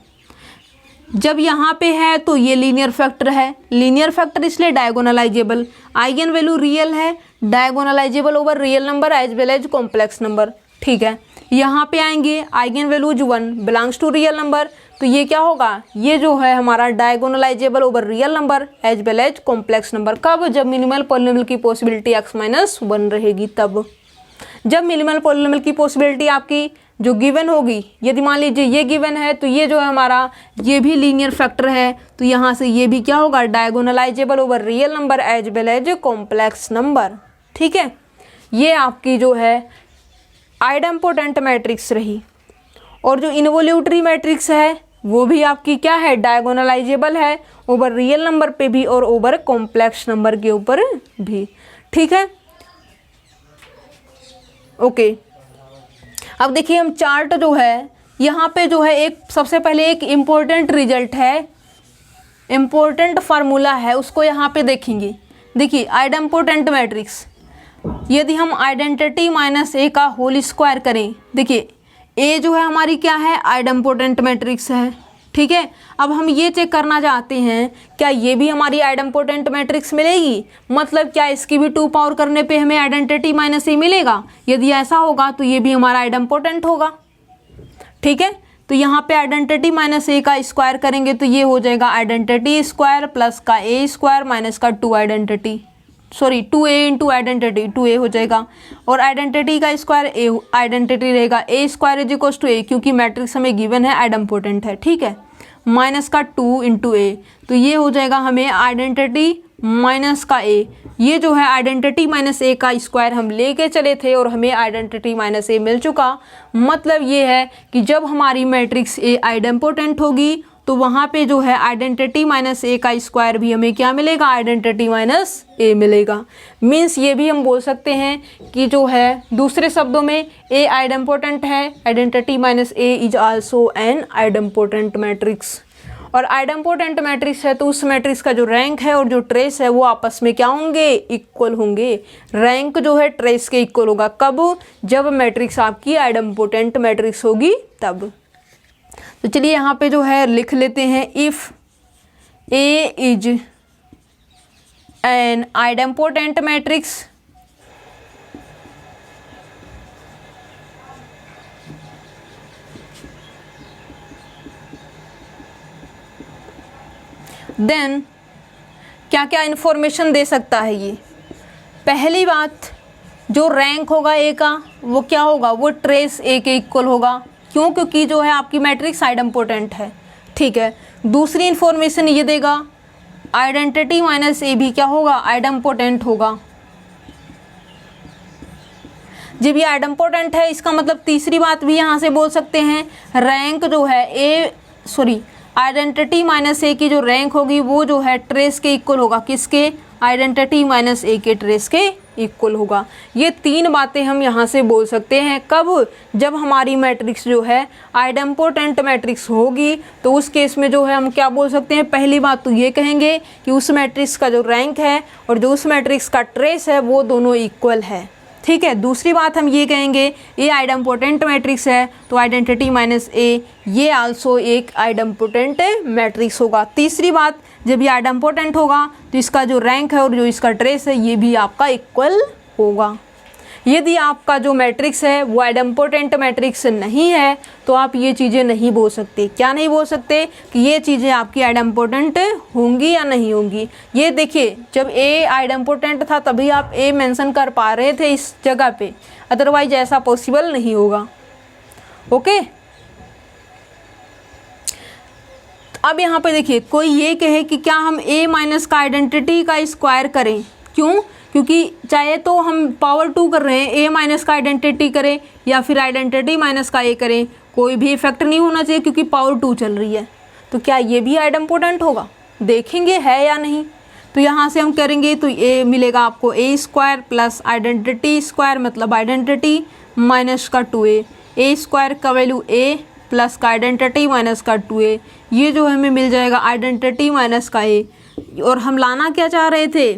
जब यहाँ पे है तो ये लीनियर फैक्टर है, लीनियर फैक्टर इसलिए डायगोनलाइजेबल, आइगन वैल्यू रियल है, diagonalisable over real number as well as complex number. ठीक है, यहाँ पे आएंगे eigen values 1 belongs to real number, तो ये क्या होगा, ये जो है हमारा diagonalisable over real number as well as complex number. कब, जब मिनिमल पॉलिनोमियल की पॉसिबिलिटी x-1 रहेगी तब। जब मिनिमल पॉलिनोमियल की पॉसिबिलिटी आपकी जो गिवन होगी, यदि मान लीजिए ये गिवन है तो ये जो है हमारा ये भी लीनियर फैक्टर है, तो यहाँ से ये भी क्या होगा, diagonalisable over real number as well as complex number. ठीक है, ये आपकी जो है आइडेम्पोटेंट मैट्रिक्स रही। और जो इन्वोल्यूटरी मैट्रिक्स है वो भी आपकी क्या है, डायगोनलाइजेबल है ओवर रियल नंबर पे भी और ओवर कॉम्प्लेक्स नंबर के ऊपर भी। ठीक है, ओके। अब देखिए हम चार्ट जो है यहाँ पे जो है एक सबसे पहले एक इम्पोर्टेंट रिजल्ट है, इम्पोर्टेंट फार्मूला है, उसको यहाँ पे देखेंगे। देखिए आइडेम्पोटेंट मैट्रिक्स, यदि हम आइडेंटिटी माइनस ए का होल स्क्वायर करें, देखिए ए जो है हमारी क्या है, आइडेम्पोटेंट मैट्रिक्स है। ठीक है, अब हम ये चेक करना चाहते हैं क्या ये भी हमारी आइडेम्पोटेंट मैट्रिक्स मिलेगी, मतलब क्या इसकी भी 2 पावर करने पे हमें आइडेंटिटी माइनस ए मिलेगा। यदि ऐसा होगा तो ये भी हमारा आइडेम्पोटेंट होगा। ठीक है, तो यहाँ पे आइडेंटिटी माइनस ए का स्क्वायर करेंगे तो ये हो जाएगा आइडेंटिटी स्क्वायर प्लस का ए स्क्वायर माइनस का 2 identity, sorry 2a into identity 2a हो जाएगा, और आइडेंटिटी का स्क्वायर ए आइडेंटिटी रहेगा ए स्क्वायर इज इक्वल्स टू ए, क्योंकि मैट्रिक्स हमें गिवन है आइडेम्पोटेंट है। ठीक है, माइनस का 2 इंटू ए, तो ये हो जाएगा हमें आइडेंटिटी माइनस का ए, ये जो है आइडेंटिटी माइनस ए का स्क्वायर हम लेके चले थे और हमें आइडेंटिटी माइनस ए मिल चुका। मतलब ये है कि जब हमारी मैट्रिक्स ए आइडेम्पोटेंट होगी तो वहाँ पे जो है आइडेंटिटी माइनस ए का स्क्वायर भी हमें क्या मिलेगा, आइडेंटिटी माइनस ए मिलेगा। मीन्स ये भी हम बोल सकते हैं कि जो है दूसरे शब्दों में ए आइडेम्पोटेंट है, identity minus A is also an idempotent matrix. और आइडेम्पोटेंट मैट्रिक्स है तो उस मैट्रिक्स का जो रैंक है और जो ट्रेस है वो आपस में क्या होंगे, इक्वल होंगे। रैंक जो है ट्रेस के इक्वल होगा, कब, जब मैट्रिक्स आपकी आइडेम्पोटेंट मैट्रिक्स होगी तब। तो चलिए यहाँ पे जो है लिख लेते हैं, if A is an idempotent matrix then क्या क्या इन्फॉर्मेशन दे सकता है ये। पहली बात, जो रैंक होगा ए का वो क्या होगा, वो ट्रेस ए के इक्वल होगा। क्यों, क्योंकि जो है आपकी मैट्रिक्स आइडेम्पोटेंट है। ठीक है, दूसरी इन्फॉर्मेशन ये देगा, आइडेंटिटी माइनस ए भी क्या होगा, आइडेम्पोटेंट होगा। जब ये आइडेम्पोटेंट है इसका मतलब तीसरी बात भी यहाँ से बोल सकते हैं, रैंक जो है आइडेंटिटी माइनस ए की जो रैंक होगी वो जो है ट्रेस के इक्वल होगा, किसके, आइडेंटिटी माइनस ए के ट्रेस के इक्वल होगा। ये 3 बातें हम यहाँ से बोल सकते हैं। कब, जब हमारी मैट्रिक्स जो है आइडेम्पोटेंट मैट्रिक्स होगी तो उस केस में जो है हम क्या बोल सकते हैं, पहली बात तो ये कहेंगे कि उस मैट्रिक्स का जो रैंक है और जो उस मैट्रिक्स का ट्रेस है वो दोनों इक्वल है। ठीक है, दूसरी बात हम ये कहेंगे, ये आइडेम्पोटेंट मैट्रिक्स है तो आइडेंटिटी माइनस ए ये आल्सो एक आइडेम्पोटेंट मैट्रिक्स होगा। तीसरी बात, जब ये आइडेम्पोटेंट होगा तो इसका जो रैंक है और जो इसका ट्रेस है ये भी आपका इक्वल होगा। यदि आपका जो मैट्रिक्स है वो आइडेम्पोटेंट मैट्रिक्स नहीं है तो आप ये चीज़ें नहीं बोल सकते। क्या नहीं बोल सकते, कि ये चीज़ें आपकी आइडेम्पोटेंट होंगी या नहीं होंगी। ये देखिए, जब ए आइडेम्पोटेंट था तभी आप ए मेंशन कर पा रहे थे इस जगह पे, अदरवाइज ऐसा पॉसिबल नहीं होगा। ओके, अब यहाँ पे देखिए, कोई ये कहे कि क्या हम ए माइनस का आइडेंटिटी का स्क्वायर करें, क्यों, क्योंकि चाहे तो हम पावर 2 कर रहे हैं, ए माइनस का आइडेंटिटी करें या फिर आइडेंटिटी माइनस का ए करें, कोई भी इफेक्ट नहीं होना चाहिए क्योंकि पावर 2 चल रही है। तो क्या ये भी आइडेम्पोटेंट होगा, देखेंगे है या नहीं। तो यहाँ से हम करेंगे तो ए मिलेगा आपको ए स्क्वायर प्लस आइडेंटिटी स्क्वायर, मतलब आइडेंटिटी माइनस का 2a, ए स्क्वायर का वैल्यू ए प्लस का आइडेंटिटी माइनस का 2a, ये जो हमें मिल जाएगा आइडेंटिटी माइनस का ए। और हम लाना क्या चाह रहे थे,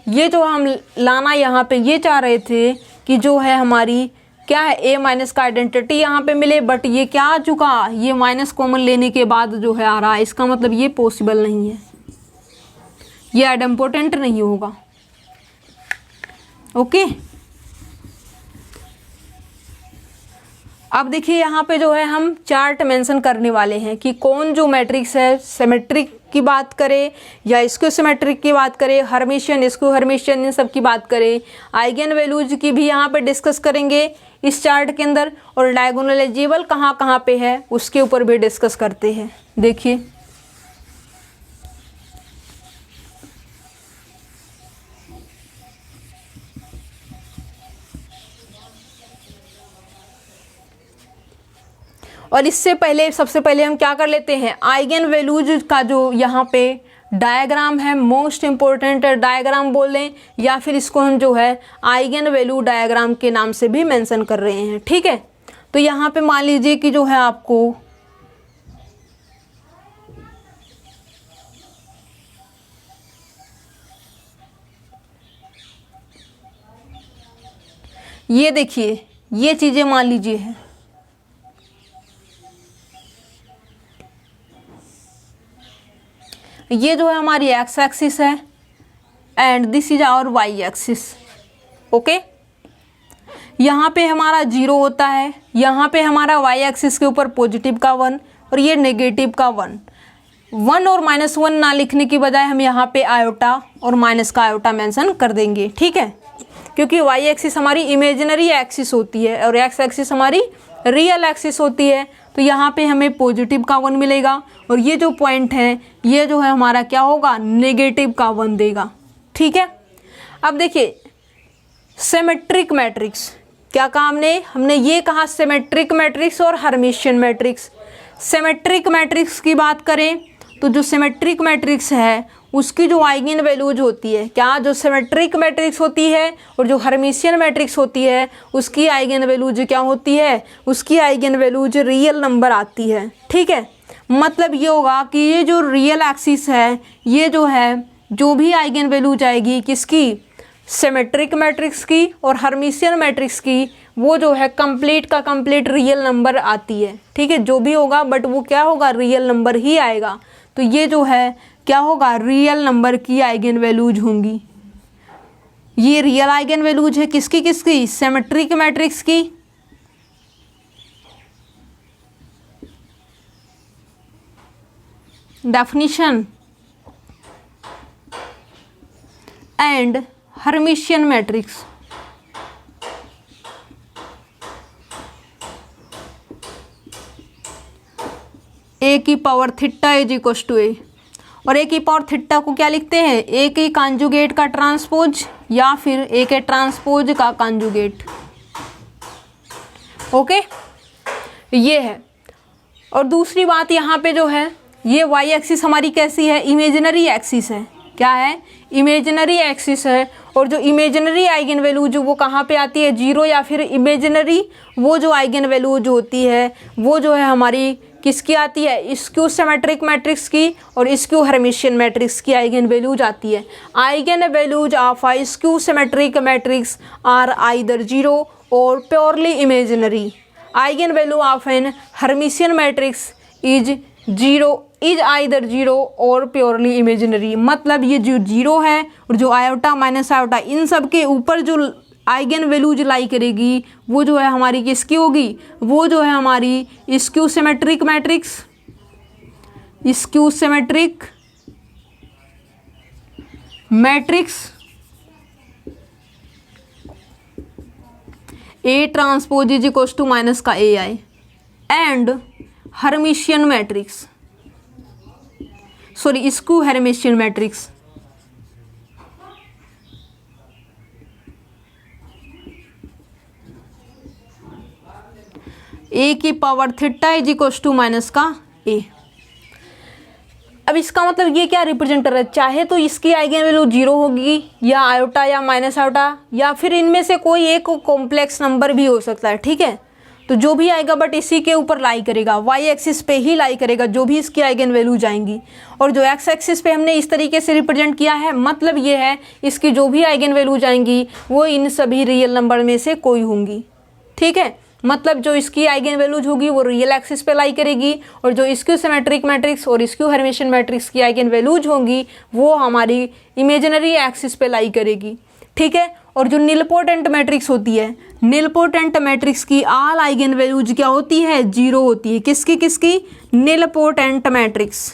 ये जो हम लाना यहाँ पे ये चाह रहे थे कि जो है हमारी क्या है, ए माइनस का आइडेंटिटी यहाँ पे मिले, बट ये क्या आ चुका, ये माइनस कॉमन लेने के बाद जो है आ रहा है, इसका मतलब ये पॉसिबल नहीं है, ये आइडेम्पोटेंट नहीं होगा। ओके, अब देखिए यहाँ पे जो है हम चार्ट मेंशन करने वाले हैं कि कौन जो मैट्रिक्स है, सिमेट्रिक की बात करें या स्क्यू सिमेट्रिक की बात करें, हर्मिशियन, स्क्यू हर्मिशियन, इन सब की बात करें, आइगन वैल्यूज की भी यहाँ पे डिस्कस करेंगे इस चार्ट के अंदर, और डायगोनल एलिजिबल कहाँ कहाँ पे है उसके ऊपर भी डिस्कस करते हैं। देखिए और इससे पहले सबसे पहले हम क्या कर लेते हैं, आइगन वैल्यूज का जो यहाँ पे डायग्राम है, मोस्ट इम्पोर्टेंट डायग्राम बोल लें या फिर इसको हम जो है आइगन वैल्यू डायग्राम के नाम से भी मेंशन कर रहे हैं। ठीक है, तो यहाँ पे मान लीजिए कि जो है आपको ये देखिए ये चीज़ें मान लीजिए है, ये जो है हमारी एक्स एक्सिस है and this is our y axis. Okay, यहाँ पे हमारा 0 होता है, यहाँ पे हमारा वाई एक्सिस के ऊपर पॉजिटिव का 1 और ये नेगेटिव का 1 और -1 ना लिखने की बजाय हम यहाँ पे आयोटा और माइनस का आयोटा मेंशन कर देंगे। ठीक है, क्योंकि वाई एक्सिस हमारी इमेजिनरी एक्सिस होती है और एक्स एक्सिस हमारी रियल एक्सिस होती है, तो यहाँ पे हमें पॉजिटिव का 1 मिलेगा और ये जो पॉइंट है ये जो है हमारा क्या होगा, नेगेटिव का 1 देगा। ठीक है, अब देखिए सिमेट्रिक मैट्रिक्स, क्या कहा हमने ये कहा सिमेट्रिक मैट्रिक्स और हर्मिशियन मैट्रिक्स। सिमेट्रिक मैट्रिक्स की बात करें तो जो सिमेट्रिक मैट्रिक्स है उसकी जो आइगन वैल्यूज होती है, क्या जो सिमेट्रिक मैट्रिक्स होती है और जो हर्मिशियन मैट्रिक्स होती है उसकी आइगन वैल्यूज क्या होती है, उसकी आइगन वैल्यूज रियल नंबर आती है। ठीक है, मतलब ये होगा कि ये जो रियल एक्सिस है ये जो है जो भी आइगन वैल्यूज आएगी किसकी, सिमेट्रिक मैट्रिक्स की और हर्मिशियन मैट्रिक्स की, वो जो है कंप्लीट का कंप्लीट रियल नंबर आती है। ठीक है, जो भी होगा बट वो क्या होगा, रियल नंबर ही आएगा। तो ये जो है क्या होगा, रियल नंबर की आइगन वैल्यूज होंगी। ये रियल आइगन वैल्यूज है किसकी किसकी, सिमेट्रिक मैट्रिक्स की definition and Hermitian matrix. A की power theta is equal to A, और ए की पावर थीटा को क्या लिखते हैं, ए की कॉन्जुगेट का ट्रांसपोज या फिर ए के ट्रांसपोज का कॉन्जुगेट। ओके, ये है। और दूसरी बात यहाँ पे जो है ये वाई एक्सिस हमारी कैसी है, इमेजिनरी एक्सिस है। क्या है, इमेजिनरी एक्सिस है, और जो इमेजिनरी आइगन वैल्यू जो वो कहाँ पे आती है, 0 या फिर इमेजिनरी वो जो आइगन वैल्यू जो होती है वो जो है हमारी किसकी आती है, स्क्यू सिमेट्रिक मैट्रिक्स की और स्क्यू हर्मिशियन मैट्रिक्स की आइगन वैल्यूज आती है। Eigen values of a skew symmetric matrix are either 0 or purely imaginary. Eigen value of an hermitian matrix is 0 is either 0 or purely imaginary. मतलब ये जो 0 है और जो आयोटा माइनस आयोटा इन सब के ऊपर जो आइगन वैल्यूज लाई करेगी वो जो है हमारी किसकी होगी, वो जो है हमारी skew symmetric matrix, skew symmetric matrix A transpose is equal to minus का A I and Hermitian matrix, sorry skew Hermitian matrix. A की power theta is equal to minus का ए। अब इसका मतलब ये क्या रिप्रेजेंट कर रहा है, चाहे तो इसकी आइगन वैल्यू 0 होगी या आयोटा या माइनस आयोटा या फिर इनमें से कोई एक कॉम्प्लेक्स नंबर भी हो सकता है। ठीक है, तो जो भी आएगा बट इसी के ऊपर लाई करेगा, वाई एक्सिस पे ही लाई करेगा जो भी इसकी आइगन वैल्यू जाएंगी। और जो एक्स एक्सिस पे हमने इस तरीके से रिप्रेजेंट किया है, मतलब ये है इसकी जो भी आइगन वैल्यू जाएंगी वो इन सभी रियल नंबर में से कोई होंगी। ठीक है। मतलब जो इसकी आइगन वैल्यूज होगी वो रियल एक्सिस पे लाई करेगी और जो स्क्यू सिमेट्रिक मैट्रिक्स और स्क्यू हर्मिशियन मैट्रिक्स की आइगन वैल्यूज होंगी वो हमारी इमेजिनरी एक्सिस पे लाई करेगी, ठीक है। और जो निलपोटेंट मैट्रिक्स होती है, निलपोटेंट मैट्रिक्स की ऑल आइगन वैल्यूज क्या होती है, 0 होती है। किसकी किसकी? Nilpotent matrix.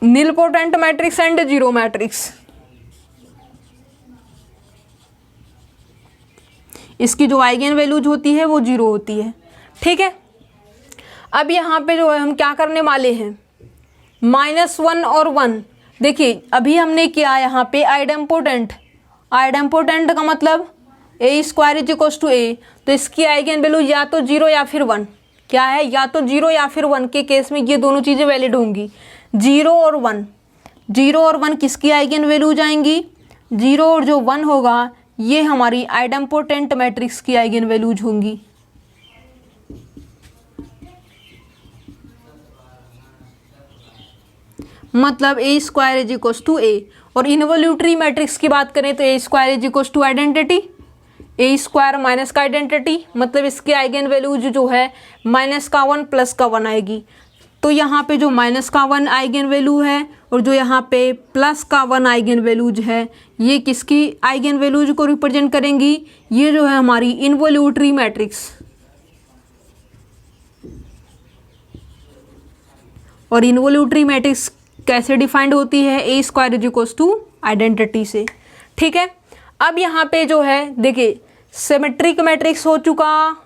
Nilpotent matrix and zero matrix, इसकी जो आइगन वैल्यूज होती है वो 0 होती है, ठीक है। अब यहाँ पे जो है हम क्या करने वाले हैं, -1 और 1। देखिए अभी हमने किया यहाँ पे आइडेम्पोटेंट, आइडेम्पोटेंट का मतलब a² = a, तो इसकी आइगन वैल्यू या तो 0 या फिर 1। क्या है? या तो 0 या फिर 1 के केस में ये दोनों चीज़ें वैलिड होंगी। 0 और 1, 0 और 1 किसकी आइगन वैल्यूज आएंगी? 0 और जो 1 होगा ये हमारी आइडेम्पोटेंट मैट्रिक्स की आइगन वैल्यूज होंगी। मतलब a² = a। और इन्वोल्यूटरी मैट्रिक्स की बात करें तो a² = आइडेंटिटी, a² माइनस का आइडेंटिटी, मतलब इसकी आइगन वैल्यूज जो है -1 +1 आएगी। तो यहाँ पे जो -1 आइगन वैल्यू है और जो यहाँ पे +1 आइगन वैल्यूज है ये किसकी आइगन वैल्यूज को रिप्रेजेंट करेंगी? ये जो है हमारी इन्वोल्यूटरी मैट्रिक्स। और इन्वोल्यूटरी मैट्रिक्स कैसे डिफाइंड होती है? a² = आइडेंटिटी से, ठीक है। अब यहाँ पे जो है देखिए सिमेट्रिक मैट्रिक्स हो चुका,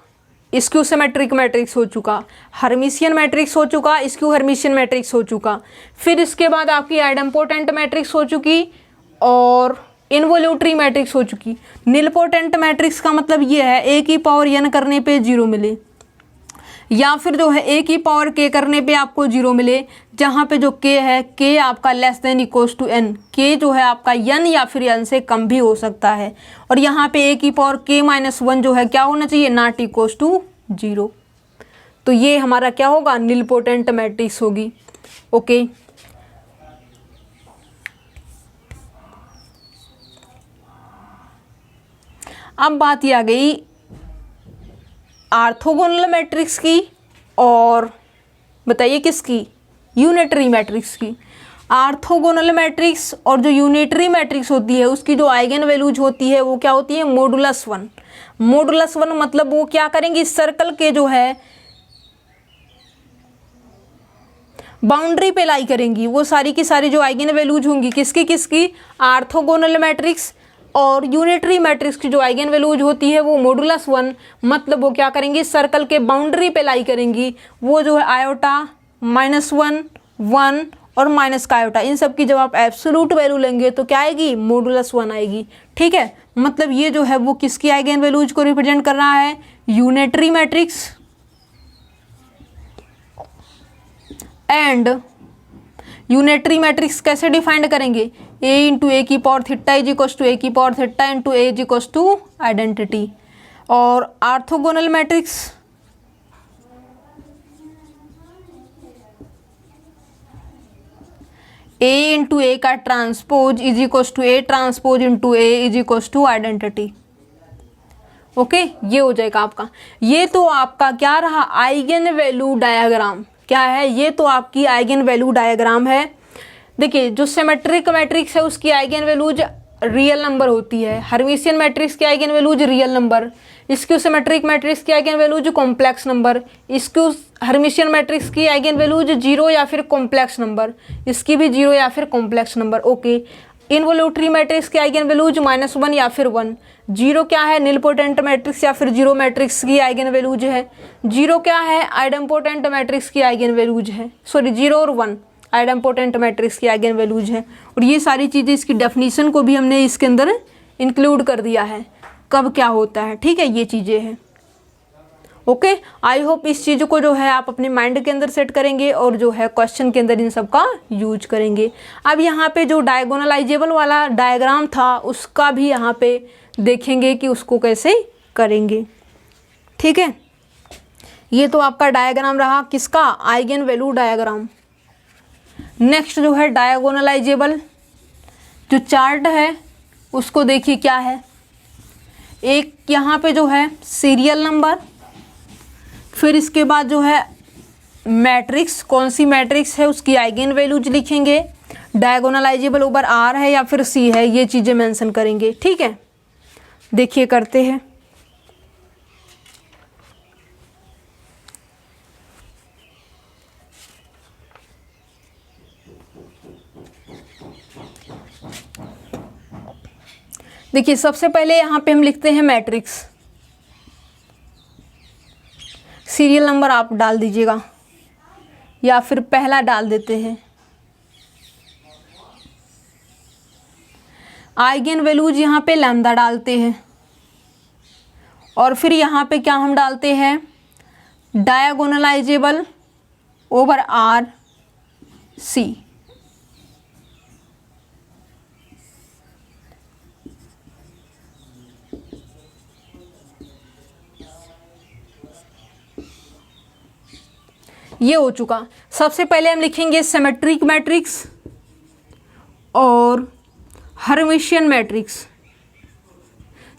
स्क्यू सिमेट्रिक मैट्रिक्स हो चुका, हर्मिशियन मैट्रिक्स हो चुका, स्क्यू हर्मिशियन मैट्रिक्स हो चुका, फिर इसके बाद आपकी आइडेम्पोटेंट मैट्रिक्स हो चुकी और इन्वोल्यूटरी मैट्रिक्स हो चुकी। निलपोटेंट मैट्रिक्स का मतलब ये है a⁴n करने पे 0 मिले, या फिर जो है a⁴k करने पे आपको 0 मिले, जहाँ पे जो k है k आपका <= n, k जो है आपका n या फिर n से कम भी हो सकता है। और यहाँ पे a⁴k-1 जो है क्या होना चाहिए? ≠ 0। तो ये हमारा क्या होगा? निलपोटेंट मैट्रिक्स होगी, ओके। अब बात ये आ गई ऑर्थोगोनल मैट्रिक्स की और बताइए किसकी? यूनिटरी मैट्रिक्स की। ऑर्थोगोनल मैट्रिक्स और जो यूनिटरी मैट्रिक्स होती है उसकी जो आइगन वैल्यूज होती है वो क्या होती है? -1। -1 मतलब वो क्या करेंगी? सर्कल के जो है बाउंड्री पे लाई करेंगी। वो सारी की सारी जो आइगन वैल्यूज होंगी किसकी किसकी? ऑर्थोगोनल मैट्रिक्स और यूनिटरी मैट्रिक्स की जो आइगन वैल्यूज होती है वो -1, मतलब वो क्या करेंगी? सर्कल के बाउंड्री पे लाई करेंगी। वो जो है आयोटा, -1, 1 और माइनस का आयोटा, इन सब की जब आप एब्सोल्यूट वैल्यू लेंगे तो क्या आएगी? -1 आएगी, ठीक है। मतलब ये जो है वो किसकी आइगन वैल्यूज को रिप्रेजेंट कर रहा है? Unitary matrix and unitary matrix कैसे डिफाइंड करेंगे? a × a⁴ = a⁴ a = identity. और ऑर्थोगोनल मैट्रिक्स a × a का transpose = a⁴ × a = identity, okay. ये हो जाएगा आपका। ये तो आपका क्या रहा? Eigen value diagram. क्या है? ये तो आपकी आइगन वैल्यू डायग्राम है। देखिए जो सिमेट्रिक मैट्रिक्स है उसकी आइगन वैल्यूज रियल नंबर होती है, हर्मिशियन मैट्रिक्स की eigen values real number, skew symmetric matrix की eigen values complex number, skew Hermitian matrix की आइगन वैल्यूज 0 या फिर कॉम्प्लेक्स नंबर, इसकी भी 0 या फिर complex number, okay. Involutory matrix की आइगन वैल्यूज -1 या फिर 1। 0 क्या है? निलपोटेंट मैट्रिक्स या फिर जीरो मैट्रिक्स की आइगन वैल्यूज है। 0 क्या है? आइडेम्पोटेंट मैट्रिक्स की आइगन वैल्यूज है, सॉरी 0 और 1 आइडेम्पोटेंट मैट्रिक्स की आइगन वैल्यूज है। और ये सारी चीज़ें इसकी डेफिनेशन को भी हमने इसके अंदर इंक्लूड कर दिया है, कब क्या होता है, ठीक है। ये चीज़ें हैं, ओके। आई होप इस चीज़ को जो है आप अपने माइंड के अंदर सेट करेंगे और जो है क्वेश्चन के अंदर इन सब का यूज करेंगे। अब यहाँ पे जो डायगोनलाइजेबल वाला डायग्राम था उसका भी यहाँ पे देखेंगे कि उसको कैसे करेंगे, ठीक है। ये तो आपका डायग्राम रहा किसका? Eigen value diagram. नेक्स्ट जो है डायगोनलाइजेबल जो चार्ट है उसको देखिए क्या है, एक यहाँ पे जो है सीरियल नंबर, फिर इसके बाद जो है मैट्रिक्स, कौन सी मैट्रिक्स है उसकी आइगन वैल्यूज लिखेंगे, डायगोनलाइजेबल ओवर आर है या फिर सी है, ये चीज़ें मेंशन करेंगे। ठीक है, देखिए करते हैं। देखिए सबसे पहले यहाँ पे हम लिखते हैं मैट्रिक्स, सीरियल नंबर आप डाल दीजिएगा या फिर पहला डाल देते हैं। आइगन वैल्यूज यहाँ पे लैम्डा डालते हैं और फिर यहाँ पे क्या हम डालते हैं, डायगोनलाइजेबल ओवर आर सी। ये हो चुका। सबसे पहले हम लिखेंगे सिमेट्रिक मैट्रिक्स और हर्मिशियन मैट्रिक्स।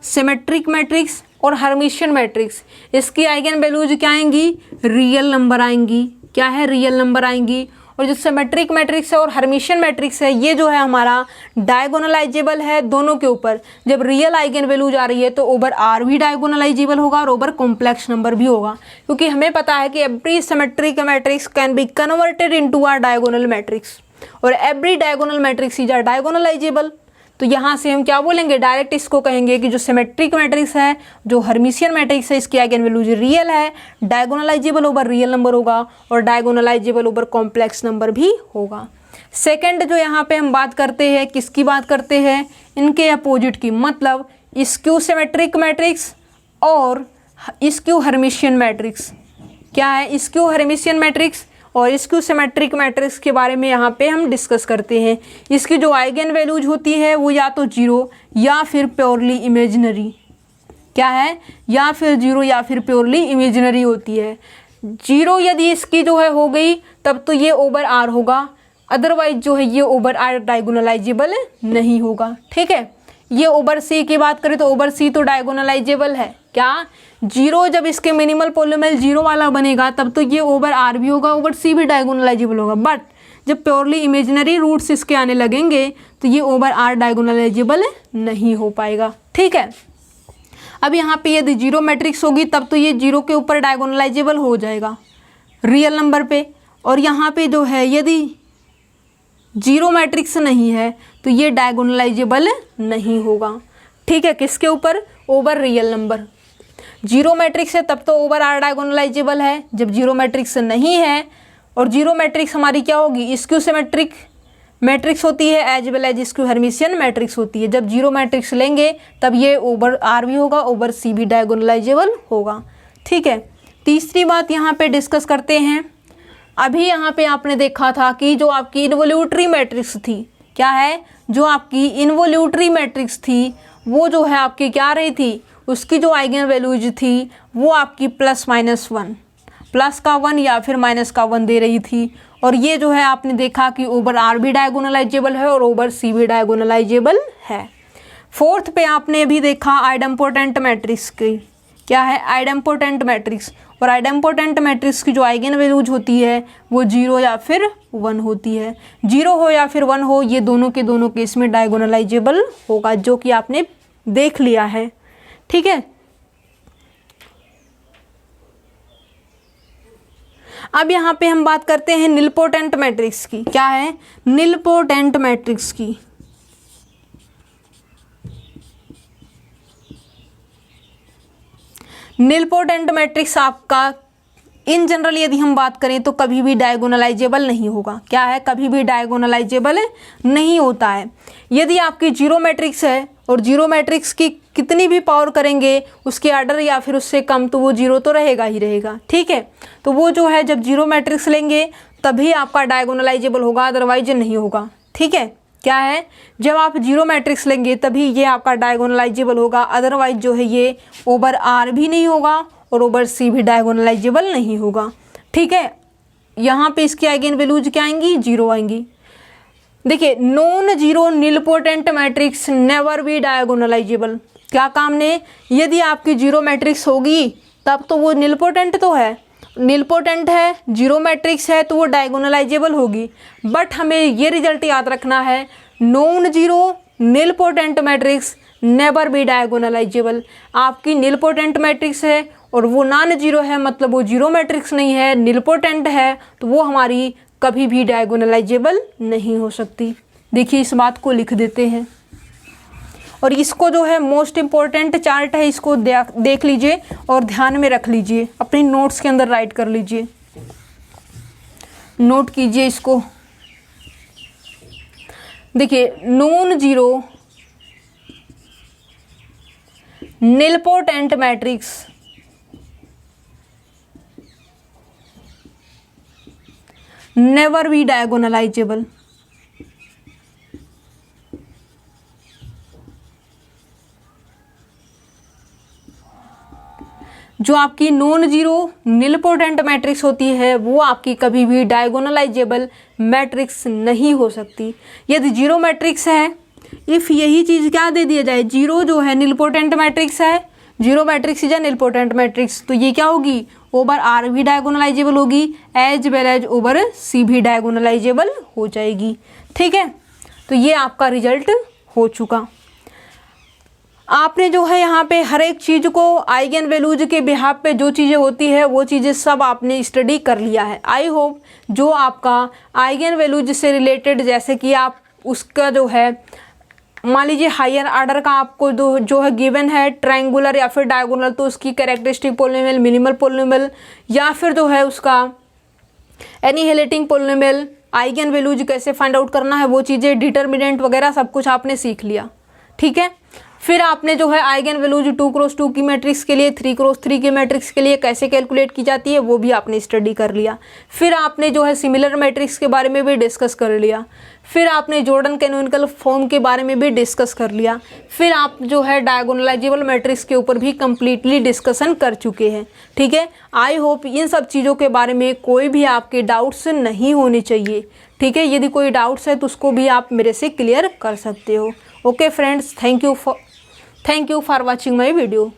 सिमेट्रिक मैट्रिक्स और हर्मिशियन मैट्रिक्स, इसकी आइगन वैल्यूज क्या आएंगी, रियल नंबर आएंगी। क्या है, रियल नंबर आएंगी। और जो सिमेट्रिक मैट्रिक्स है और हर्मिशियन मैट्रिक्स है, ये जो है हमारा डायगोनलाइजेबल है दोनों के ऊपर। जब रियल आइगन वैल्यूज आ रही है तो ओवर आर भी डायगोनलाइजेबल होगा और ओवर कॉम्प्लेक्स नंबर भी होगा, क्योंकि हमें पता है कि every symmetric matrix can be converted into are diagonal matrix और every diagonal matrix is are diagonalizable. तो यहाँ से हम क्या बोलेंगे, डायरेक्ट इसको कहेंगे कि जो सिमेट्रिक मैट्रिक्स है, जो हर्मिशियन मैट्रिक्स है, इसकी आइगन वैल्यूज रियल है, डायगोनलाइजेबल ओवर रियल नंबर होगा और डायगोनलाइजेबल ओवर कॉम्प्लेक्स नंबर भी होगा। सेकंड जो यहाँ पे हम बात करते हैं, किसकी बात करते हैं, इनके अपोजिट की, मतलब स्क्यू सिमेट्रिक मैट्रिक्स और स्क्यू हर्मिशियन मैट्रिक्स। क्या है, स्क्यू हर्मिशियन मैट्रिक्स और स्क्यू सिमेट्रिक मैट्रिक्स के बारे में यहाँ पे हम डिस्कस करते हैं। इसकी जो आइगन वैल्यूज होती है वो या तो जीरो या फिर प्योरली इमेजिनरी। क्या है, या फिर जीरो या फिर प्योरली इमेजिनरी होती है। जीरो यदि इसकी जो है हो गई तब तो ये ओवर आर होगा, अदरवाइज जो है ये ओवर आर डायगोनलाइजेबल नहीं होगा। ठीक है, ये ओवर सी की बात करें तो ओवर सी तो डायगोनलाइजेबल है। क्या, जीरो जब इसके मिनिमल पॉलिनोमियल जीरो वाला बनेगा तब तो ये ओवर आर भी होगा, ओवर सी भी डायगोनलाइजेबल होगा। बट जब प्योरली इमेजिनरी रूट्स इसके आने लगेंगे तो ये ओवर आर डायगोनलाइजेबल नहीं हो पाएगा। ठीक है, अब यहाँ पे यदि जीरो मैट्रिक्स होगी तब तो ये जीरो के ऊपर डायगोनलाइजेबल हो जाएगा रियल नंबर पे, और यहाँ पे जो है यदि जीरो मैट्रिक्स नहीं है तो ये डायगोनलाइजेबल नहीं होगा। ठीक है, किसके ऊपर, over real number. Zero matrix है तब तो ओवर आर डायगोनलाइजेबल है, जब जीरो मैट्रिक्स नहीं है, और जीरो मैट्रिक्स हमारी क्या होगी, स्क्यू सिमेट्रिक मैट्रिक्स होती है as well as skew Hermitian matrix होती है। जब जीरो मैट्रिक्स लेंगे तब ये ओवर आर भी होगा, ओवर सी भी डायगोनलाइजेबल होगा। ठीक है, तीसरी बात यहाँ पे डिस्कस करते हैं। अभी यहाँ पे आपने देखा था कि जो आपकी इन्वोल्यूटरी मैट्रिक्स थी, क्या है, जो आपकी इन्वोल्यूटरी मैट्रिक्स थी वो जो है आपकी क्या रही थी, उसकी जो आइगन वैल्यूज थी वो आपकी प्लस माइनस वन, प्लस का वन या फिर माइनस का वन दे रही थी। और ये जो है आपने देखा कि ओवर आर भी डायगोनलाइजेबल है और ओवर सी भी डायगोनलाइजेबल है। फोर्थ पे आपने अभी देखा आइडेम्पोटेंट मैट्रिक्स की, क्या है, आइडेम्पोटेंट मैट्रिक्स। और आइडेम्पोटेंट मैट्रिक्स की जो आइगन वैल्यूज होती है वो जीरो या फिर वन होती है। जीरो हो या फिर वन हो, ये दोनों के दोनों केस में डायगोनलाइजेबल होगा, जो कि आपने देख लिया है। ठीक है, अब यहाँ पे हम बात करते हैं निलपोटेंट मैट्रिक्स की। क्या है, निलपोटेंट मैट्रिक्स की। निलपोटेंट मैट्रिक्स आपका इन जनरल यदि हम बात करें तो कभी भी डायगोनलाइजेबल नहीं होगा। क्या है, कभी भी डायगोनलाइजेबल नहीं होता है। यदि आपकी जीरो मैट्रिक्स है और जीरो मैट्रिक्स की कितनी भी पावर करेंगे उसके आर्डर या फिर उससे कम, तो वो जीरो तो रहेगा ही रहेगा। ठीक है, तो वो जो है जब जीरो मैट्रिक्स लेंगे तभी आपका डायगोनलाइजेबल होगा, अदरवाइज नहीं होगा। ठीक है, क्या है, जब आप जीरो मैट्रिक्स लेंगे तभी ये आपका डायगोनलाइजेबल होगा, अदरवाइज जो है ये ओवर आर भी नहीं होगा और ओवर सी भी डायगोनलाइजेबल नहीं होगा। ठीक है, यहाँ पे इसकी आइगन वैल्यूज क्या आएंगी, जीरो आएंगी। देखिए non zero nilpotent matrix never be diagonalisable. क्या काम ने, यदि आपकी जीरो मैट्रिक्स होगी तब तो वो निलपोटेंट तो है, निलपोटेंट है, जीरो मैट्रिक्स है तो वो डायगोनलाइजेबल होगी। बट हमें ये रिजल्ट याद रखना है, non zero nilpotent matrix never be diagonalisable. आपकी निलपोटेंट मैट्रिक्स है और वो नॉन जीरो है, मतलब वो जीरो मैट्रिक्स नहीं है, निलपोटेंट है, तो वो हमारी कभी भी डायगोनलाइजेबल नहीं हो सकती। देखिए इस बात को लिख देते हैं और इसको जो है मोस्ट इम्पॉर्टेंट चार्ट है, इसको देख लीजिए और ध्यान में रख लीजिए, अपनी नोट्स के अंदर राइट कर लीजिए, नोट कीजिए इसको। देखिए non zero nilpotent matrix never be diagonalisable. जो आपकी नॉन जीरो निलपोटेंट मैट्रिक्स होती है वो आपकी कभी भी डायगोनलाइजेबल मैट्रिक्स नहीं हो सकती। यदि जीरो मैट्रिक्स है, इफ़ यही चीज़ क्या दे दिया जाए, जीरो जो है निलपोटेंट मैट्रिक्स है, zero matrix is nil potent matrix, तो ये क्या होगी, ओवर आर भी डायगोनलाइजेबल होगी एज वेल एज ओवर सी भी डायगोनलाइजेबल हो जाएगी। ठीक है, तो ये आपका रिजल्ट हो चुका। आपने जो है यहाँ पे हर एक चीज़ को आइगन वैल्यूज के बिहाफ पे जो चीज़ें होती है वो चीज़ें सब आपने स्टडी कर लिया है। आई होप जो आपका आइगन वैल्यूज से रिलेटेड, जैसे कि आप उसका जो है मान लीजिए हायर ऑर्डर का आपको जो है गिवन है ट्रायंगुलर या फिर डायगोनल, तो उसकी कैरेक्टरिस्टिक पोलिनोमियल, मिनिमल पोलिनोमियल या फिर जो है उसका एनिहिलेटिंग पोलिनोमियल, आइगन वैल्यूज कैसे फाइंड आउट करना है वो चीज़ें, डिटर्मिनेंट वगैरह सब कुछ आपने सीख लिया। ठीक है, फिर आपने जो है आइगन वैल्यूज 2x2 की मैट्रिक्स के लिए, 3x3 की मैट्रिक्स के लिए कैसे कैलकुलेट की जाती है वो भी आपने स्टडी कर लिया। फिर आपने जो है सिमिलर मैट्रिक्स के बारे में भी डिस्कस कर लिया। फिर आपने जॉर्डन कैनोनिकल फॉर्म के बारे में भी डिस्कस कर लिया। फिर आप जो है डायगोनलाइजेबल मैट्रिक्स के ऊपर भी कंप्लीटली डिस्कशन कर चुके हैं। ठीक है, आई होप इन सब चीज़ों के बारे में कोई भी आपके डाउट्स नहीं होने चाहिए। ठीक है, यदि कोई डाउट्स है तो उसको भी आप मेरे से क्लियर कर सकते हो। Okay friends, thank you for watching my video.